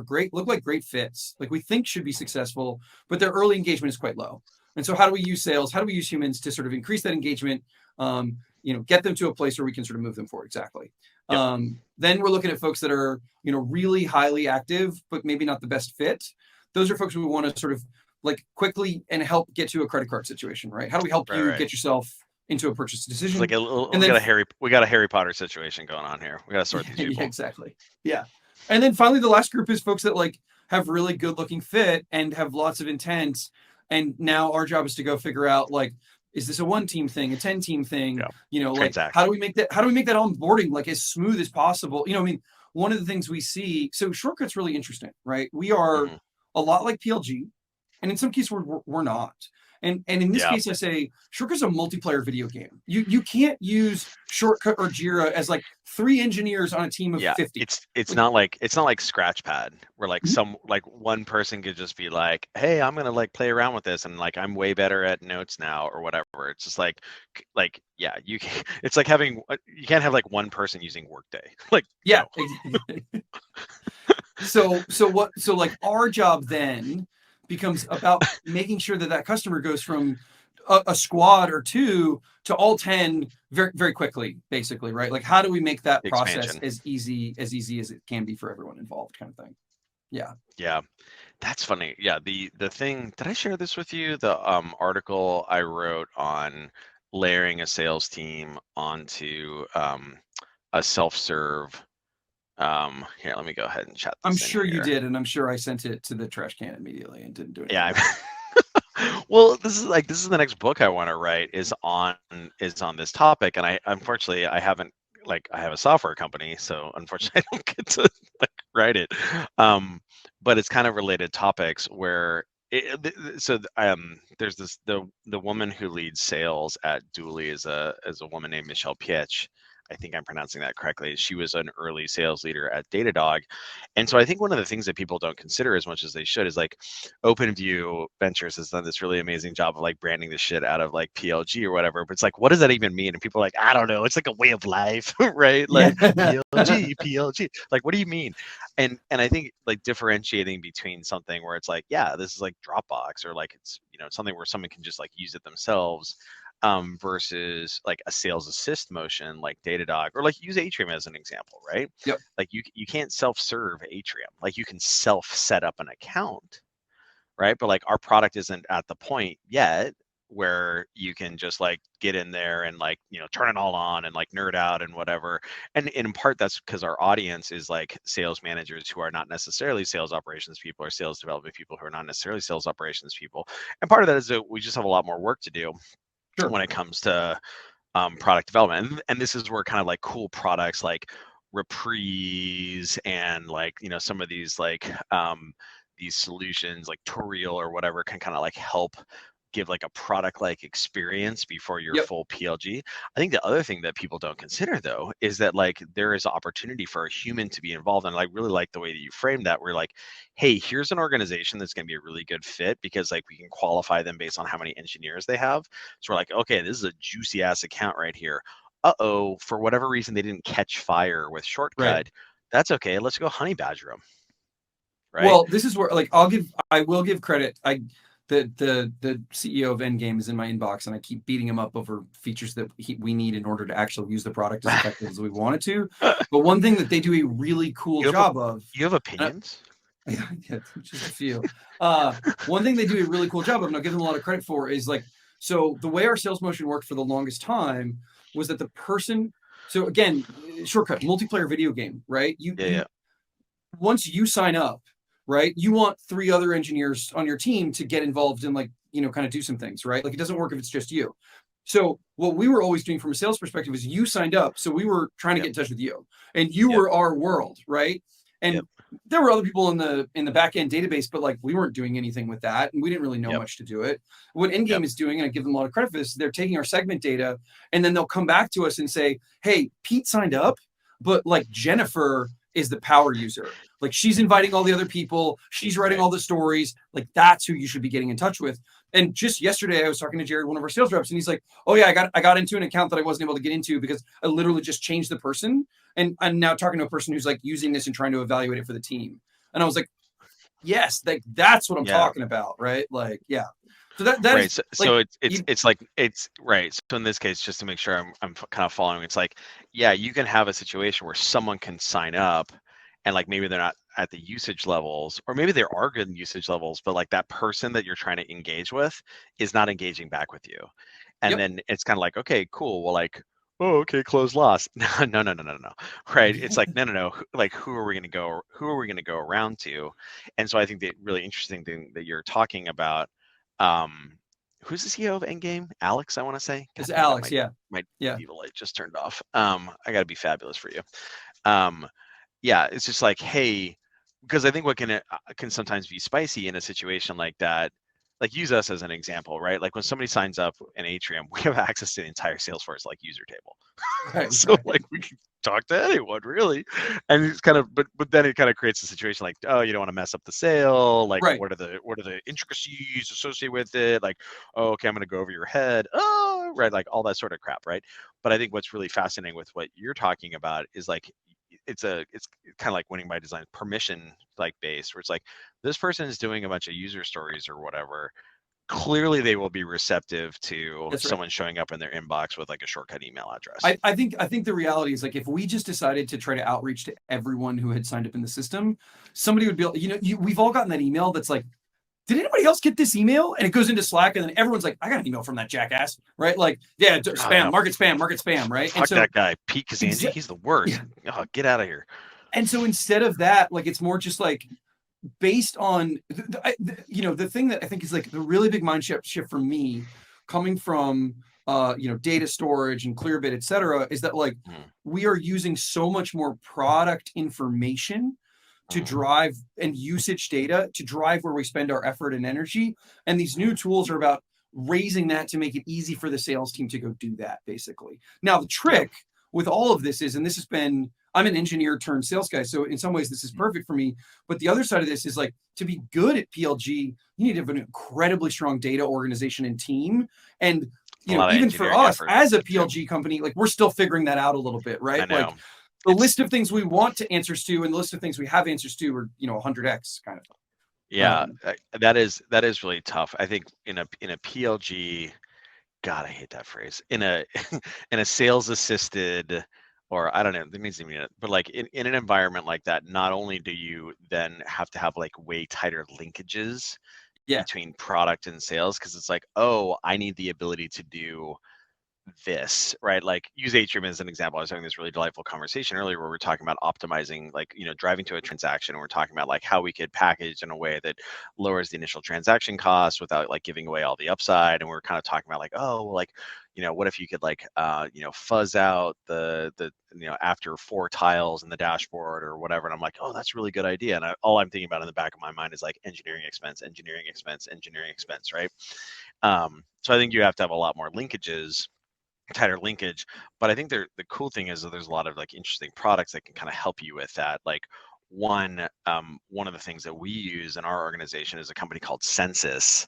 great, look like great fits, like we think should be successful, but their early engagement is quite low. And so how do we use sales? How do we use humans to sort of increase that engagement? Get them to a place where we can sort of move them forward. Exactly. Then we're looking at folks that are, really highly active, but maybe not the best fit. Those are folks we want to sort of like quickly and help get to a credit card situation, right? How do we help you get yourself into a purchase decision?
It's like we got a Harry Potter situation going on here. We got to sort these people.
Yeah, exactly. Yeah. And then finally, the last group is folks that like have really good looking fit and have lots of intent. And now our job is to go figure out like, is this a 1-team thing, a 10-team thing? Like how do we make that onboarding like as smooth as possible? One of the things we see, so Shortcut's really interesting, right? We are a lot like PLG, and in some cases we're not. And in this case, I say Shortcut's a multiplayer video game. You can't use Shortcut or Jira as like 3 engineers on a team of 50.
It's not like Scratchpad where like one person could just be like, hey, I'm gonna like play around with this and like I'm way better at notes now or whatever. It's just it's like having, you can't have like one person using Workday. Like
So like our job then becomes about making sure that customer goes from a squad or 2 to all 10 very, very quickly, basically, right? Like, how do we make that process as easy as it can be for everyone involved, kind of thing? Yeah.
Yeah, that's funny. Yeah, the thing, did I share this with you? The article I wrote on layering a sales team onto a self-serve. Here, let me go ahead and chat this.
I'm sure you did, and I'm sure I sent it to the trash can immediately and didn't do it.
Yeah. Well, this is the next book I want to write is on this topic, and I unfortunately I haven't, like, I have a software company, so unfortunately I don't get to like write it. But it's kind of related topics where there's this the woman who leads sales at Dooley is a woman named Michelle Pietsch. I think I'm pronouncing that correctly. She was an early sales leader at Datadog. And so I think one of the things that people don't consider as much as they should is like OpenView Ventures has done this really amazing job of like branding the shit out of like PLG or whatever. But it's like, what does that even mean? And people are like, I don't know. It's like a way of life, right? Like PLG. Like, what do you mean? And I think like differentiating between something where it's like, yeah, this is like Dropbox, or like it's, something where someone can just like use it themselves, versus like a sales assist motion like Datadog, or like use Atrium as an example, right?
Yep.
Like you can't self-serve Atrium. Like you can self-set up an account, right? But like our product isn't at the point yet where you can just like get in there and like, turn it all on and like nerd out and whatever. And in part that's because our audience is like sales managers who are not necessarily sales operations people, or sales development people who are not necessarily sales operations people. And part of that is that we just have a lot more work to do when it comes to product development. And this is where kind of like cool products like Reprise and like, some of these like these solutions like Toriel or whatever can kind of like help give like a product like experience before your
Yep.
full PLG. I think the other thing that people don't consider though is that like there is opportunity for a human to be involved. And I really like the way that you framed that. We're like, hey, here's an organization that's going to be a really good fit because like we can qualify them based on how many engineers they have. So we're like, okay, this is a juicy ass account right here. Uh-oh, for whatever reason they didn't catch fire with
Right.
Shortcut. That's okay. Let's go honey badger them. Right.
Well, this is where like I will give credit. The CEO of Endgame is in my inbox, and I keep beating him up over features that we need in order to actually use the product as effectively as we want it to. But one thing that they do a really cool job of,
you have opinions?
yeah, just a few. One thing they do a really cool job of, and I'll give them a lot of credit for, is like, so the way our sales motion worked for the longest time was that the person, so again, Shortcut, multiplayer video game, right?
Yeah.
Once you sign up, right, you want 3 other engineers on your team to get involved in, like, kind of do some things, right? Like, it doesn't work if it's just you. So what we were always doing from a sales perspective is you signed up, so we were trying to get in touch with you, and you were our world, right? And there were other people in the back end database, but like we weren't doing anything with that, and we didn't really know much to do it. What Endgame is doing, and I give them a lot of credit for this, they're taking our segment data, and then they'll come back to us and say, "Hey, Pete signed up, but like Jennifer is the power user. Like she's inviting all the other people, she's writing all the stories. Like that's who you should be getting in touch with." And just yesterday, I was talking to Jared, one of our sales reps, and he's like, "Oh yeah, I got into an account that I wasn't able to get into because I literally just changed the person, and I'm now talking to a person who's like using this and trying to evaluate it for the team." And I was like, "Yes, like that's what I'm talking about, right?" Like, yeah. So that
right.
is,
So it's like it's right. So in this case, just to make sure I'm kind of following, it's like, yeah, you can have a situation where someone can sign up and like maybe they're not at the usage levels, or maybe there are good usage levels, but like that person that you're trying to engage with is not engaging back with you. And then it's kind of like, okay, cool. Well, like, oh, okay, close loss. No. Right. It's like, no. Like, who are we going to go? Who are we going to go around to? And so I think the really interesting thing that you're talking about, who's the CEO of Endgame? Alex, I want to say.
It's
God damn it,
Alex, yeah.
my
Yeah.
evil light just turned off. I got to be fabulous for you. Yeah, it's just like, hey, because I think what can sometimes be spicy in a situation like that, like use us as an example, right? Like when somebody signs up in Atrium, we have access to the entire Salesforce like user table.
Right.
So like we can talk to anyone really. And it's kind of but then it kind of creates a situation like, oh, you don't want to mess up the sale. Like what are the intricacies associated with it? Like, oh, okay, I'm gonna go over your head. Oh, right, like all that sort of crap, right? But I think what's really fascinating with what you're talking about is like it's kind of like winning by design, permission like based, where it's like this person is doing a bunch of user stories or whatever. Clearly they will be receptive to someone showing up in their inbox with like a shortcut email address.
I think the reality is like if we just decided to try to outreach to everyone who had signed up in the system, somebody would be, we've all gotten that email that's like, did anybody else get this email? And it goes into Slack, and then everyone's like, I got an email from that jackass, right? Like, yeah, spam, market spam, right?
Fuck that guy, Pete Kazanjy, he's the worst. Oh, get out of here.
And so instead of that, like, it's more just like based on, the thing that I think is like the really big mind shift for me coming from, data storage and Clearbit, et cetera, is that like we are using so much more product information to drive and usage data to drive where we spend our effort and energy. And these new tools are about raising that to make it easy for the sales team to go do that, basically. Now, the trick with all of this is, and this has been, I'm an engineer turned sales guy, so in some ways this is perfect for me. But the other side of this is like, to be good at PLG, you need to have an incredibly strong data organization and team. And even for us as a PLG company, like we're still figuring that out a little bit, right? Like the list of things we want to answers to and the list of things we have answers to are 100x kind of.
Yeah, that is really tough. I think in a PLG, God, I hate that phrase. In a in a sales assisted, or I don't know, that means to mean it, but like in an environment like that, not only do you then have to have like way tighter linkages between product and sales, because it's like, oh, I need the ability to do this, right? Like use Atrium as an example. I was having this really delightful conversation earlier where we're talking about optimizing, like, driving to a transaction. And we're talking about like how we could package in a way that lowers the initial transaction cost without like giving away all the upside. And we're kind of talking about like, oh, well, like, what if you could like, fuzz out the after 4 tiles in the dashboard or whatever. And I'm like, oh, that's a really good idea. And all I'm thinking about in the back of my mind is like engineering expense, right? So I think you have to have a lot more linkages, tighter linkage. But I think the cool thing is that there's a lot of like interesting products that can kind of help you with that. Like one of the things that we use in our organization is a company called Census,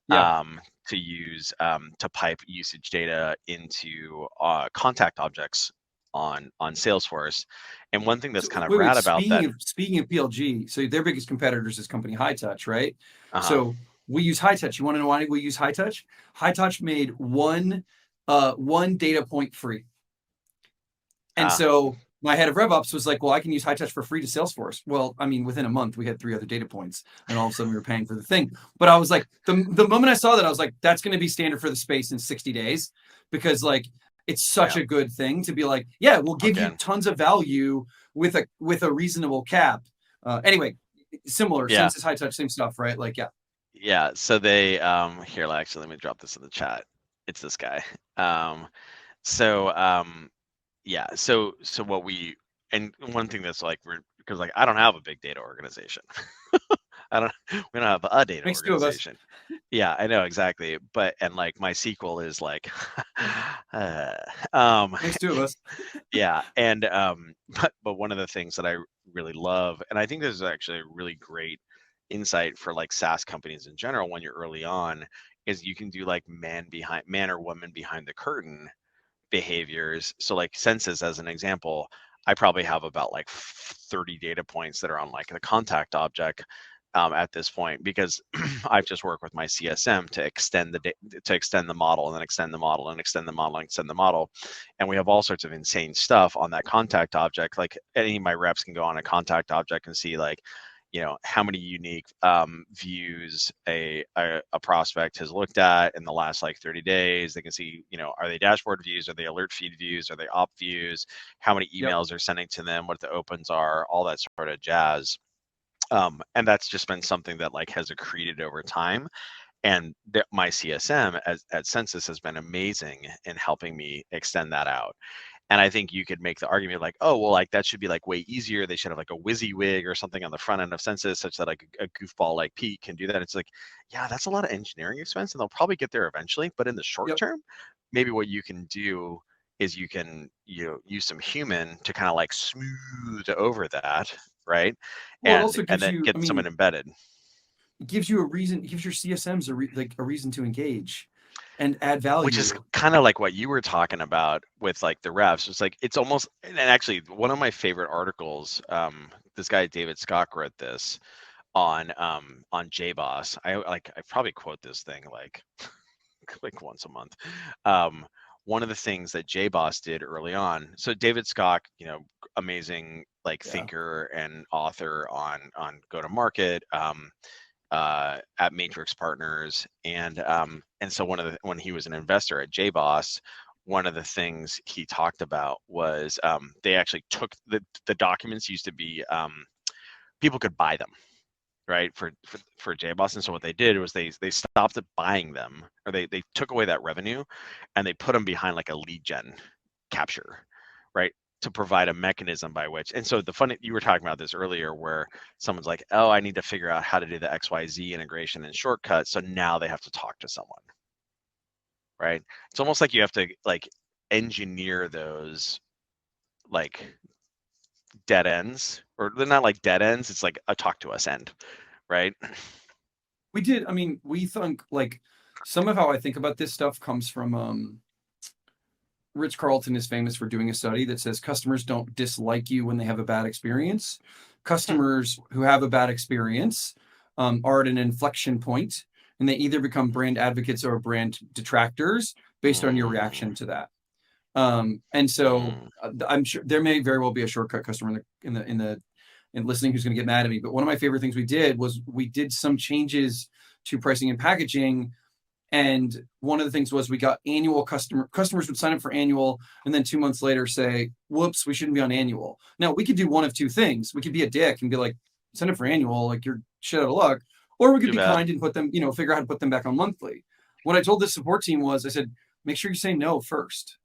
Yeah.
to use to pipe usage data into contact objects on Salesforce. And one thing that's
So
kind of
wait.
rad about that.
Speaking of PLG, so their biggest competitors is this company High Touch, right?
Uh-huh.
So we use High Touch. You want to know why we use High Touch? High Touch made one data point free. And
Ah,
so my head of RevOps was like, well, I can use High Touch for free to Salesforce. Well, I mean, within a month, we had 3 other data points, and all of a sudden we were paying for the thing. But I was like, the moment I saw that, I was like, that's going to be standard for the space in 60 days, because like it's such
yeah.
a good thing to be like, yeah, we'll give you
Again.
tons of value with a reasonable cap. Anyway, similar
Yeah.
Census, High Touch, same stuff, right? Like, yeah.
Yeah. So they here, actually, let me drop this in the chat. It's this guy. So yeah, so what we, and one thing that's like, we're, because like I don't have a big data organization. I don't we don't have a data
Makes 2 of us.
organization. Yeah, I know exactly. But and like my SQL is like uh, um
Makes 2 of us.
yeah, and but one of the things that I really love, and I think this is actually a really great insight for like SaaS companies in general when you're early on, is you can do like man or woman behind the curtain behaviors. So like census as an example, I probably have about like 30 data points that are on like the contact object at this point, because I've just worked with my CSM to extend the model, and then extend the model, and extend the model, and extend the model. And we have all sorts of insane stuff on that contact object. Like any of my reps can go on a contact object and see like, how many unique views a prospect has looked at in the last like 30 days. They can see, are they dashboard views? Are they alert feed views? Are they op views? How many
Yep.
emails are sending to them? What the opens are? All that sort of jazz. And that's just been something that like has accreted over time. And my CSM at Census has been amazing in helping me extend that out. And I think you could make the argument like, oh, well, like that should be like way easier. They should have like a WYSIWYG or something on the front end of Census, such that like a goofball like Pete can do that. It's like, yeah, that's a lot of engineering expense, and they'll probably get there eventually. But in the short
Yep.
term, maybe what you can do is you can use some human to kind of like smooth over that, right?
Well, it
And
also
and
gives
then
you, I
get someone
mean,
embedded.
it gives you a reason, it gives your CSMs a reason to engage and add
Which is
value.
kind of like what you were talking about with like the refs. It's like, it's almost, and actually one of my favorite articles, this guy David Scott wrote this on JBoss. I probably quote this thing like like once a month. Um, One of the things that JBoss did early on. So David Scott, amazing like
Yeah.
thinker and author on go to market. At Matrix Partners, and so when he was an investor at JBoss, one of the things he talked about was they actually took the documents used to be people could buy them, right, for JBoss. And so what they did was they stopped buying them, or they took away that revenue, and they put them behind like a lead gen capture, right, to provide a mechanism by which. And so the funny, you were talking about this earlier, where someone's like, oh, I need to figure out how to do the XYZ integration and shortcut, so now they have to talk to someone, right? It's almost like you have to like engineer those like dead ends, or they're not like dead ends, it's like a talk to us end, right?
We did. I mean, we think like some of how I think about this stuff comes from Rich Carlton is famous for doing a study that says customers don't dislike you when they have a bad experience. Customers who have a bad experience are at an inflection point, and they either become brand advocates or brand detractors based on your reaction
Mm,
to that. And so
mm,
I'm sure there may very well be a shortcut customer in listening who's going to get mad at me. But one of my favorite things we did was we did some changes to pricing and packaging. And one of the things was we got annual customers would sign up for annual, and then 2 months later say, whoops, we shouldn't be on annual. Now we could do one of two things. We could be a dick and be like, sign up for annual, like you're shit out of luck. Or we could
too
be
bad.
kind and put them, figure out how to put them back on monthly. What I told the support team was, I said, make sure you say no first.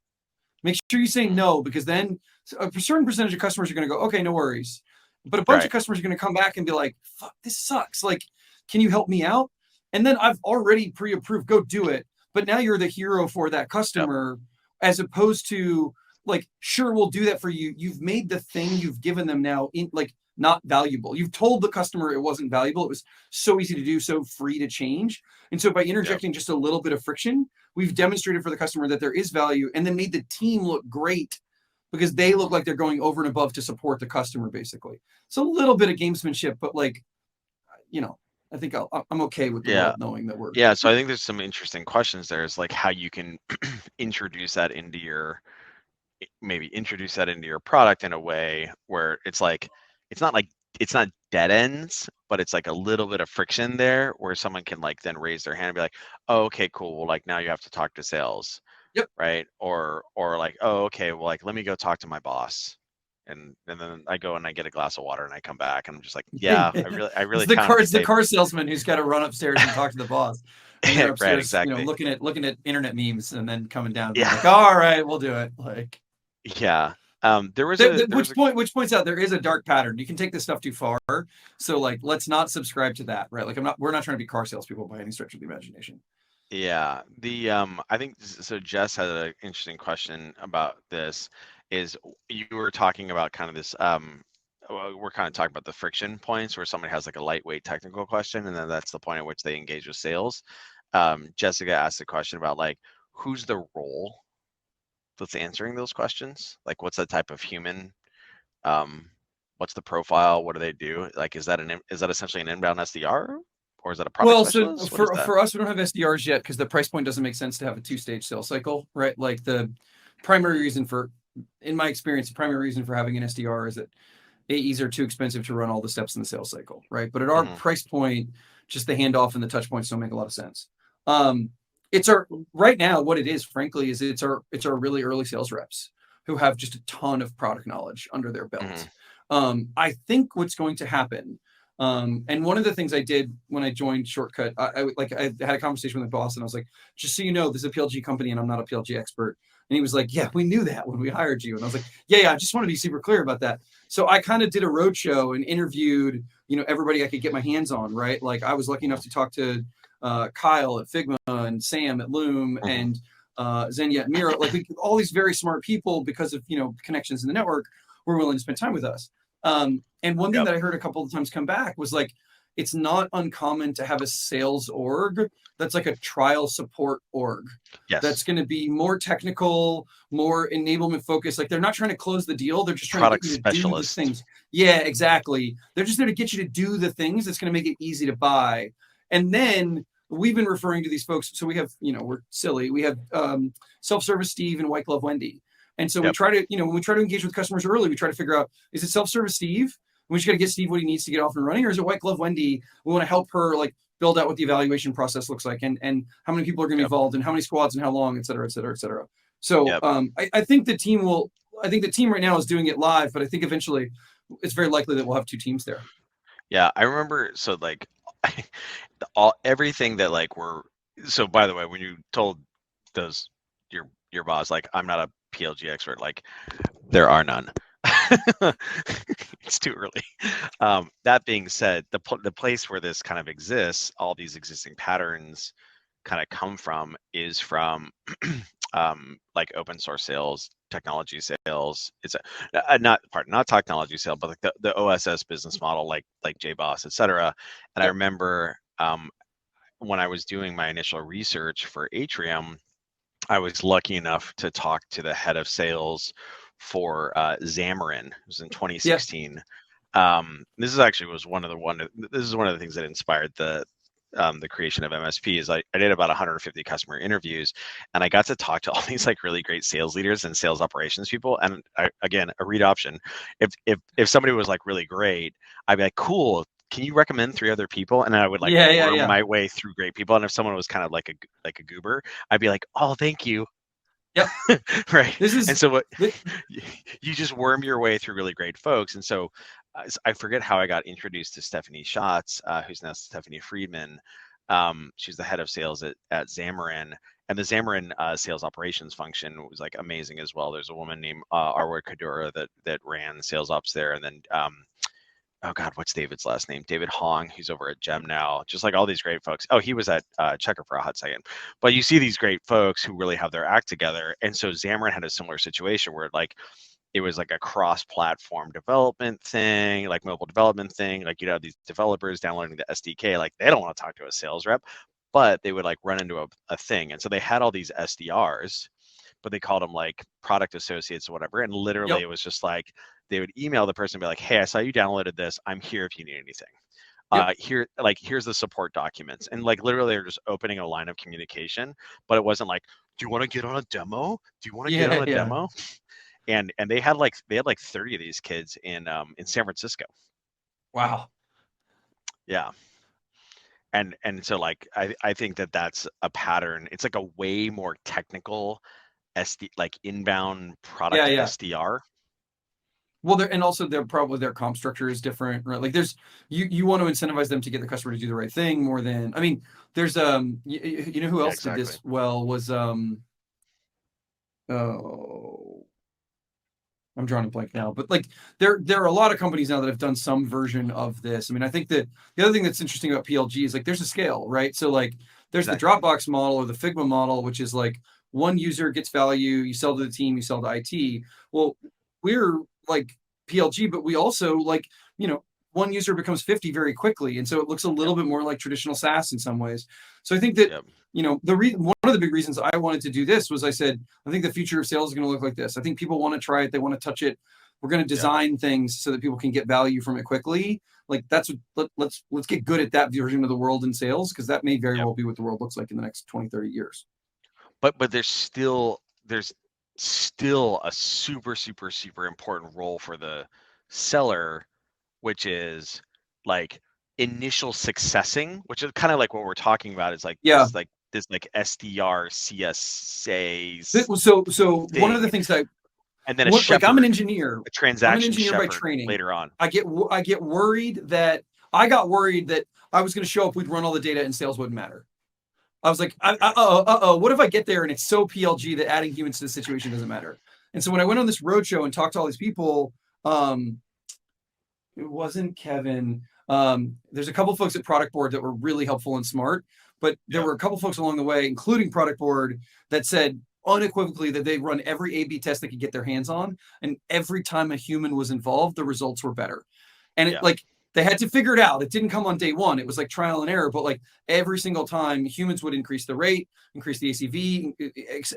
Make sure you say
Mm,
no, because then a certain percentage of customers are going to go, okay, no worries. But a bunch of
right.
customers are going to come back and be like, fuck, this sucks. Like, can you help me out? and then I've already pre-approved, go do it. But now you're the hero for that
Yep.
customer, as opposed to like, sure, we'll do that for you. You've made the thing you've given them now in like not valuable. You've told the customer it wasn't valuable. It was so easy to do, so free to change. And so by
Yep.
interjecting just a little bit of friction, we've demonstrated for the customer that there is value, and then made the team look great because they look like they're going over and above to support the customer, basically. So a little bit of gamesmanship, but like, you know, I think I'm okay with the
Yeah.
world knowing that we're.
Yeah. So I think there's some interesting questions there. Is like how you can introduce that into your maybe introduce that into your product in a way where it's like it's not dead ends, but it's like a little bit of friction there where someone can like then raise their hand and be like, oh, okay, cool. Well, like now you have to talk to sales,
Yep.
right? Or like, oh, okay, well, like let me go talk to my boss. And then I go and I get a glass of water and I come back and I'm just like, yeah, I
it's
really
the car.
pounded
It's
the
the
table.
car salesman who's got to run upstairs and talk to the boss, and you're
Right,
upstairs,
exactly.
looking at internet memes, and then coming down and being
Yeah.
like, all right, we'll do it. Like,
Yeah. There was a
which points out there is a dark pattern. You can take this stuff too far. So like, let's not subscribe to that, right? Like, we're not trying to be car salespeople by any stretch of the imagination.
Yeah, I think so. Jess had an interesting question about this. Is you were talking about kind of this well, we're kind of talking about the friction points where somebody has like a lightweight technical question, and then that's the point at which they engage with sales. Jessica asked a question about like who's the role that's answering those questions? Like, what's the type of human? Um, what's the profile? What do they do? Like, is that essentially an inbound SDR, or is that a product
Well, so
specialist? What is that?
for us, we don't have SDRs yet because the price point doesn't make sense to have a two-stage sales cycle, right? Like the primary reason for, in my experience, the primary reason for having an SDR is that AEs are too expensive to run all the steps in the sales cycle, right? But at our
Hmm.
price point, just the handoff and the touch points don't make a lot of sense. Um, it's our right now what it is, frankly, is it's our really early sales reps who have just a ton of product knowledge under their belt.
Hmm.
I think what's going to happen, and one of the things I did when I joined Shortcut, I had a conversation with my boss, and I was like, just so you know, this is a PLG company, and I'm not a PLG expert. And he was like, yeah, we knew that when we hired you. And I was like, yeah, I just want to be super clear about that. So I kind of did a roadshow and interviewed, everybody I could get my hands on, right? Like I was lucky enough to talk to Kyle at Figma and Sam at Loom
Hmm.
and Xenia at Miro, like all these very smart people because of connections in the network were willing to spend time with us. And one thing
Yep.
that I heard a couple of times come back was like, it's not uncommon to have a sales org that's like a trial support org that's
Yes.
going to be more technical, more enablement focused. Like they're not trying to close the deal. They're just trying to get
Product
you to do the
specialist.
things. Yeah, exactly. They're just there to get you to do the things that's going to make it easy to buy. And then we've been referring to these folks. So we have, we're silly. We have self-service Steve and White Glove Wendy. And so we
Yep.
try to, when we try to engage with customers early, we try to figure out, is it self-service Steve? We just got to get Steve what he needs to get off and running, or is it White Glove Wendy? We want to help her like build out what the evaluation process looks like, and how many people are going to be
Yep.
involved, and how many squads, and how long, et cetera, et cetera, et cetera. So
Yep.
I think the team will. I think the team right now is doing it live, but I think eventually it's very likely that we'll have two teams there.
Yeah, I remember. So like, everything that like we're. So by the way, when you told those your boss like I'm not a PLG expert, like there are none. It's too early. That being said, the place where this kind of exists, all these existing patterns kind of come from is from like open source sales, technology sales. It's not technology sale, but like the OSS business model, like JBoss, et cetera. And I
Yep.
remember when I was doing my initial research for Atrium, I was lucky enough to talk to the head of sales for Xamarin. It was in
Yeah.
2016. This is actually was this is one of the things that inspired the creation of MSP. Is I did about 150 customer interviews, and I got to talk to all these like really great sales leaders and sales operations people. And again, a read option. If somebody was like really great, I'd be like, cool. Can you recommend 3 other people? And I would like
Yeah. Yeah.
worm
Yeah.
my way through great people. And if someone was kind of like a goober, I'd be like, oh, thank you.
Yep.
Right.
This
And
is.
so what you just worm your way through really great folks. And so I forget how I got introduced to Stephanie Schatz, who's now Stephanie Friedman. She's the head of sales at Xamarin, and the Xamarin sales operations function was like amazing as well. There's a woman named Arwa Kadura that ran sales ops there, and then oh God, what's David's last name? David Hong, who's over at Gem now. Just like all these great folks. Oh, he was at Checker for a hot second. But you see these great folks who really have their act together. And so Xamarin had a similar situation where like it was like a cross-platform development thing, like mobile development thing. Like you'd have these developers downloading the SDK, like they don't want to talk to a sales rep, but they would like run into a thing. And so they had all these SDRs, but they called them like product associates or whatever. And literally
Yep.
it was just like they would email the person and be like, hey, I saw you downloaded this. I'm here if you need anything.
Yep.
Here's the support documents. And like literally they're just opening a line of communication, but it wasn't like, do you want to get on a demo? Do you want to get on
Yeah.
a
Yeah.
demo? And they had like 30 of these kids in San Francisco.
Wow.
Yeah. And so like I think that that's a pattern. It's like a way more technical SD like inbound
Yeah.
product
Yeah.
SDR.
Well, and also their comp structure is different, right? Like there's you want to incentivize them to get the customer to do the right thing more than, I mean, there's you know who
Yeah,
else did
exactly.
this well was oh, I'm drawing a blank now, but like there are a lot of companies now that have done some version of this. I mean, I think that the other thing that's interesting about PLG is like there's a scale, right? So like there's the
Exactly.
Dropbox model or the Figma model, which is like one user gets value, you sell to the team, you sell to IT. Well, we're like PLG, but we also like, you know, one user becomes 50 very quickly. And so it looks a
Yep.
little bit more like traditional SaaS in some ways. So I think that,
Yep.
you know, one of the big reasons I wanted to do this was I said, I think the future of sales is going to look like this. I think people want to try it. They want to touch it. We're going to
Yep.
design things so that people can get value from it quickly. Like that's what, let's get good at that version of the world in sales, because that may very
Yep.
well be what the world looks like in the next 20, 30 years.
But there's still a super important role for the seller, which is like initial successing, which is kind of like what we're talking about is like
Yeah.
this like SDR CSA
So one of the
thing,
things that
and then a
what, like I'm an
shepherd,
engineer.
a
I'm an
transaction
engineer by
shepherd
training.
later on.
I get worried that I got worried that I was going to show up, we'd run all the data, and sales wouldn't matter. I was like, what if I get there and it's so PLG that adding humans to the situation doesn't matter? And so when I went on this roadshow and talked to all these people, it wasn't Kevin. There's a couple of folks at Product Board that were really helpful and smart, but there
Yep.
were a couple of folks along the way, including Product Board, that said unequivocally that they run every A/B test they could get their hands on, and every time a human was involved, the results were better. And it
Yeah.
like they had to figure it out. It didn't come on day one. It was like trial and error, but like every single time, humans would increase the rate, increase the ACV,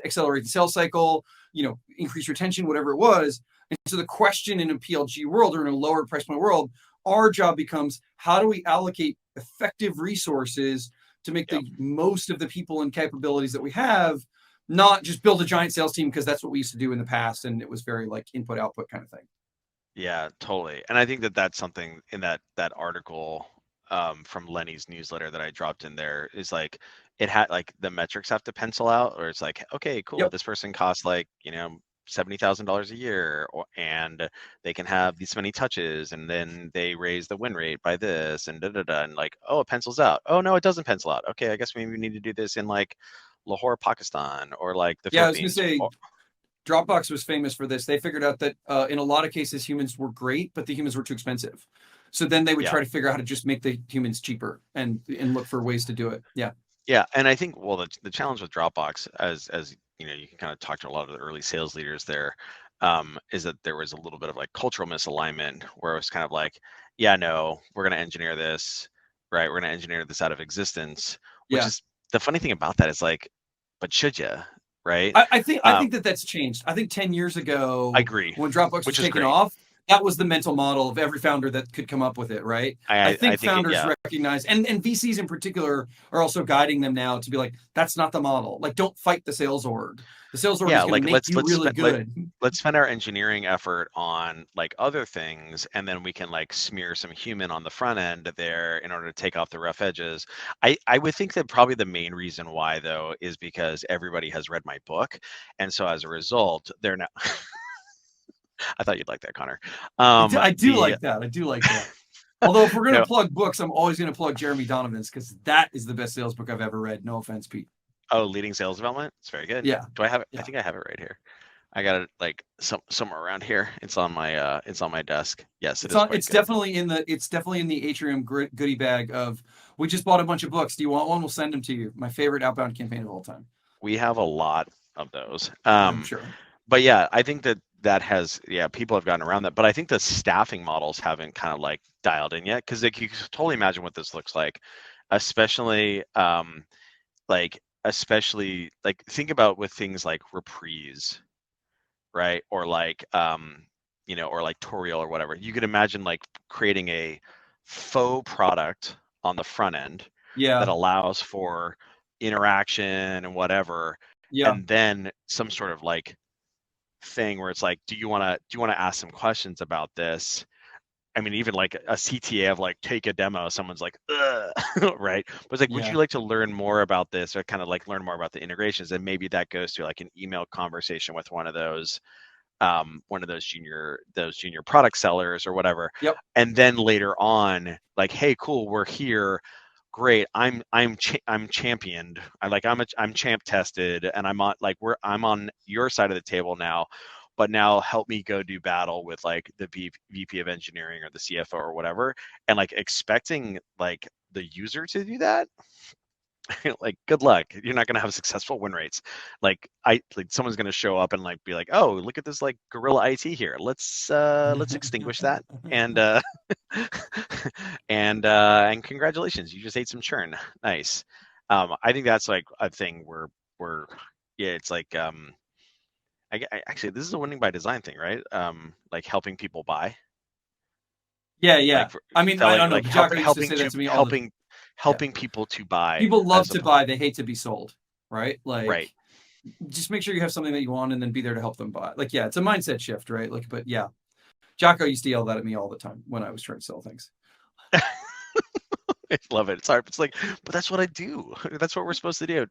accelerate the sales cycle, you know, increase retention, whatever it was. And so the question in a PLG world or in a lower price point world, our job becomes how do we allocate effective resources to make
Yep.
the most of the people and capabilities that we have, not just build a giant sales team because that's what we used to do in the past and it was very like input output kind of thing.
Yeah, totally. And I think that that's something in that article from Lenny's newsletter that I dropped in there is like it had like the metrics have to pencil out, or it's like, okay, cool,
Yep.
this person costs like, $70,000 a year, and they can have these many touches, and then they raise the win rate by this, and da da da, and like, oh, it pencils out. Oh no, it doesn't pencil out. Okay, I guess maybe we need to do this in like Lahore, Pakistan, or like the
Yeah, I was gonna
Philippines.
say Dropbox was famous for this. They figured out that in a lot of cases humans were great, but the humans were too expensive. So then they would
Yeah.
try to figure out how to just make the humans cheaper and look for ways to do it. Yeah.
Yeah, and I think well the challenge with Dropbox, as you know, you can kind of talk to a lot of the early sales leaders there, is that there was a little bit of like cultural misalignment where it was kind of like, yeah, no, we're gonna engineer this, right? We're gonna engineer this out of existence, which
Yeah.
is the funny thing about that is like, but should you, right?
I think that that's changed. I think 10 years
I
ago
agree,
when Dropbox was
which is
taken
great.
off, that was the mental model of every founder that could come up with it, right? I
I
think
think it,
founders
yeah,
recognize, and VCs in particular are also guiding them now to be like, that's not the model. Like, don't fight the sales org. The sales org
yeah,
is going to
like
make you really good.
let's spend our engineering effort on like other things, and then we can like smear some human on the front end there in order to take off the rough edges. I would think that probably the main reason why though is because everybody has read my book, and so as a result they're now I thought you'd like that, Connor.
I do
The
like that. I do like that. Although if we're going to
no,
plug books, I'm always going to plug Jeremy Donovan's because that is the best sales book I've ever read. No offense, Pete.
oh, leading sales development, it's very good.
Yeah.
Do I have it? I
Yeah.
think I have it right here. I got it like somewhere around here. It's on my desk. Yes, it
It's
is
on.
quite good.
It's definitely in the atrium goodie bag of. We just bought a bunch of books. Do you want one? We'll send them to you. My favorite outbound campaign of all time.
We have a lot of those.
I'm sure.
But yeah, I think that has, yeah, people have gotten around that, but I think the staffing models haven't kind of like dialed in yet, because like you can totally imagine what this looks like, especially especially like think about with things like Reprise, right? Or like or like Toriel or whatever. You could imagine like creating a faux product on the front end that
Yeah.
allows for interaction and whatever,
Yeah.
and then some sort of like thing where it's like, do you want to ask some questions about this? I mean, even like a CTA of like take a demo, someone's like, ugh, right? But it's like, would
Yeah.
you like to learn more about this, or kind of like learn more about the integrations? And maybe that goes to like an email conversation with one of those junior product sellers or whatever.
Yep.
And then later on, like, hey, cool, we're here. Great. I'm championed. I'm champ tested, and I'm on your side of the table now. But now help me go do battle with like the VP of engineering or the CFO or whatever, and like expecting like the user to do that. Like, good luck. You're not going to have successful win rates. Like someone's going to show up and like be like, oh, look at this like guerrilla IT here. Let's extinguish that. And and congratulations, you just ate some churn. Nice. I think that's like a thing where yeah, it's like actually, this is a winning by design thing, right? Like helping people buy,
Yeah. Yeah.
like
I mean, I
selling,
don't know,
like
but Jocko used to
helping
say that
to
to me all the. Yeah.
helping people to buy
People love
as a
to buy. They hate to be sold. Right.
right.
Like, just make sure you have something that you want, and then be there to help them buy. Like, yeah, it's a mindset shift, right? Like, but yeah, Jocko used to yell that at me all the time when I was trying to sell things.
I love it. It's hard. It's like, but that's what I do. That's what we're supposed to do.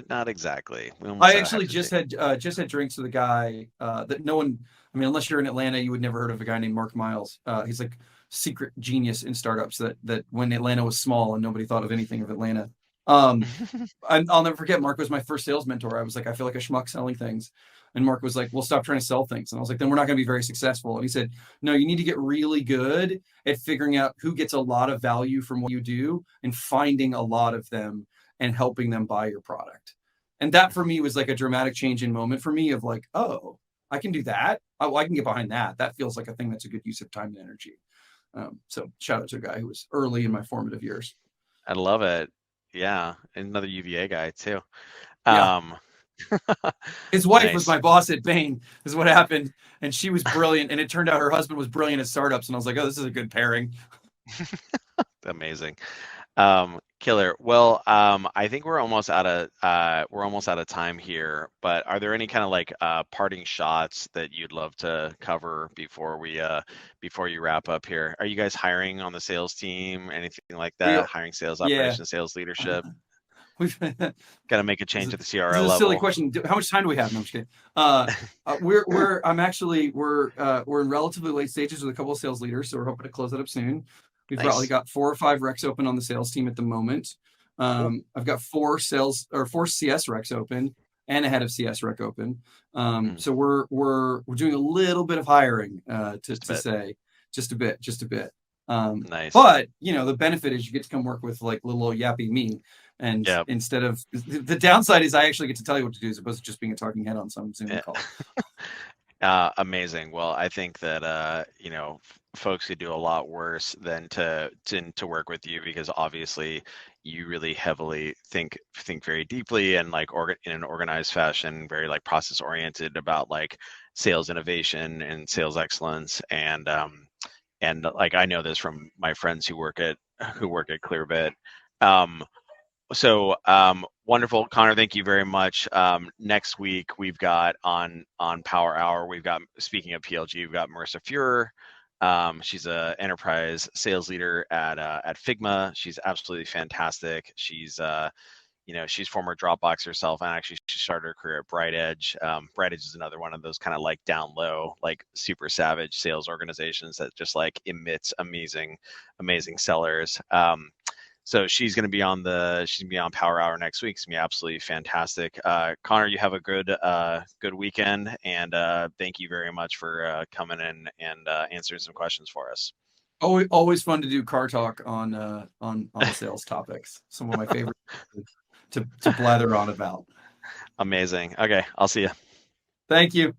Not exactly. We almost
I
have
actually
to say.
just had drinks with a guy that no one. I mean, unless you're in Atlanta, you would never heard of a guy named Mark Miles. He's like secret genius in startups. That when Atlanta was small and nobody thought of anything of Atlanta. Um, I'll never forget. Mark was my first sales mentor. I was like, I feel like a schmuck selling things, and Mark was like, "Well, stop trying to sell things." And I was like, "Then we're not going to be very successful." And he said, "No, you need to get really good at figuring out who gets a lot of value from what you do and finding a lot of them and helping them buy your product." And that for me was like a dramatic change in moment for me of like, oh, I can do that. Oh, I can get behind that. That feels like a thing that's a good use of time and energy. So shout out to a guy who was early in my formative years.
I love it. Yeah, another UVA guy too.
Yeah.
Um,
His wife was
nice,
my boss at Bain, is what happened. And she was brilliant. And it turned out her husband was brilliant at startups. And I was like, oh, this is a good pairing.
amazing. Killer. Well, I think we're almost out of time here. But are there any kind of like parting shots that you'd love to cover before you wrap up here? Are you guys hiring on the sales team? Anything like
We,
that? Hiring sales
yeah.
operations, sales leadership?
We've,
Got to make a change
this
at the CRO
is a silly
level.
question. How much time do we have? No, I'm just kidding. I'm actually, we're in relatively late stages with a couple of sales leaders. So we're hoping to close that up soon. We've probably
Nice.
got 4 or 5 recs open on the sales team at the moment.
Cool.
I've got 4 CS recs open and a head of CS rec open.
Mm,
So we're doing a little bit of hiring,
just a
to
bit.
say just a bit.
Nice.
But the benefit is you get to come work with like little old yappy me. And
Yeah.
instead of the downside is I actually get to tell you what to do as opposed to just being a talking head on some Zoom
Yeah.
call.
Amazing. Well, I think that folks could do a lot worse than to work with you, because obviously you really heavily think very deeply and like in an organized fashion, very like process oriented about like sales innovation and sales excellence, and like I know this from my friends who work at Clearbit. Um, Wonderful, Connor. Thank you very much. Next week we've got on Power Hour. We've got, speaking of PLG, we've got Marissa Fuhrer. She's a enterprise sales leader at Figma. She's absolutely fantastic. She's former Dropbox herself, and actually she started her career at Bright Edge. Bright Edge is another one of those kind of like down low, like super savage sales organizations that just like emits amazing sellers. So she's going to be on Power Hour next week. It's going to be absolutely fantastic. Connor, you have a good weekend, and thank you very much for coming in and answering some questions for us.
Always fun to do car talk on sales topics. Some of my favorite to blather on about.
Amazing. Okay, I'll see you.
Thank you.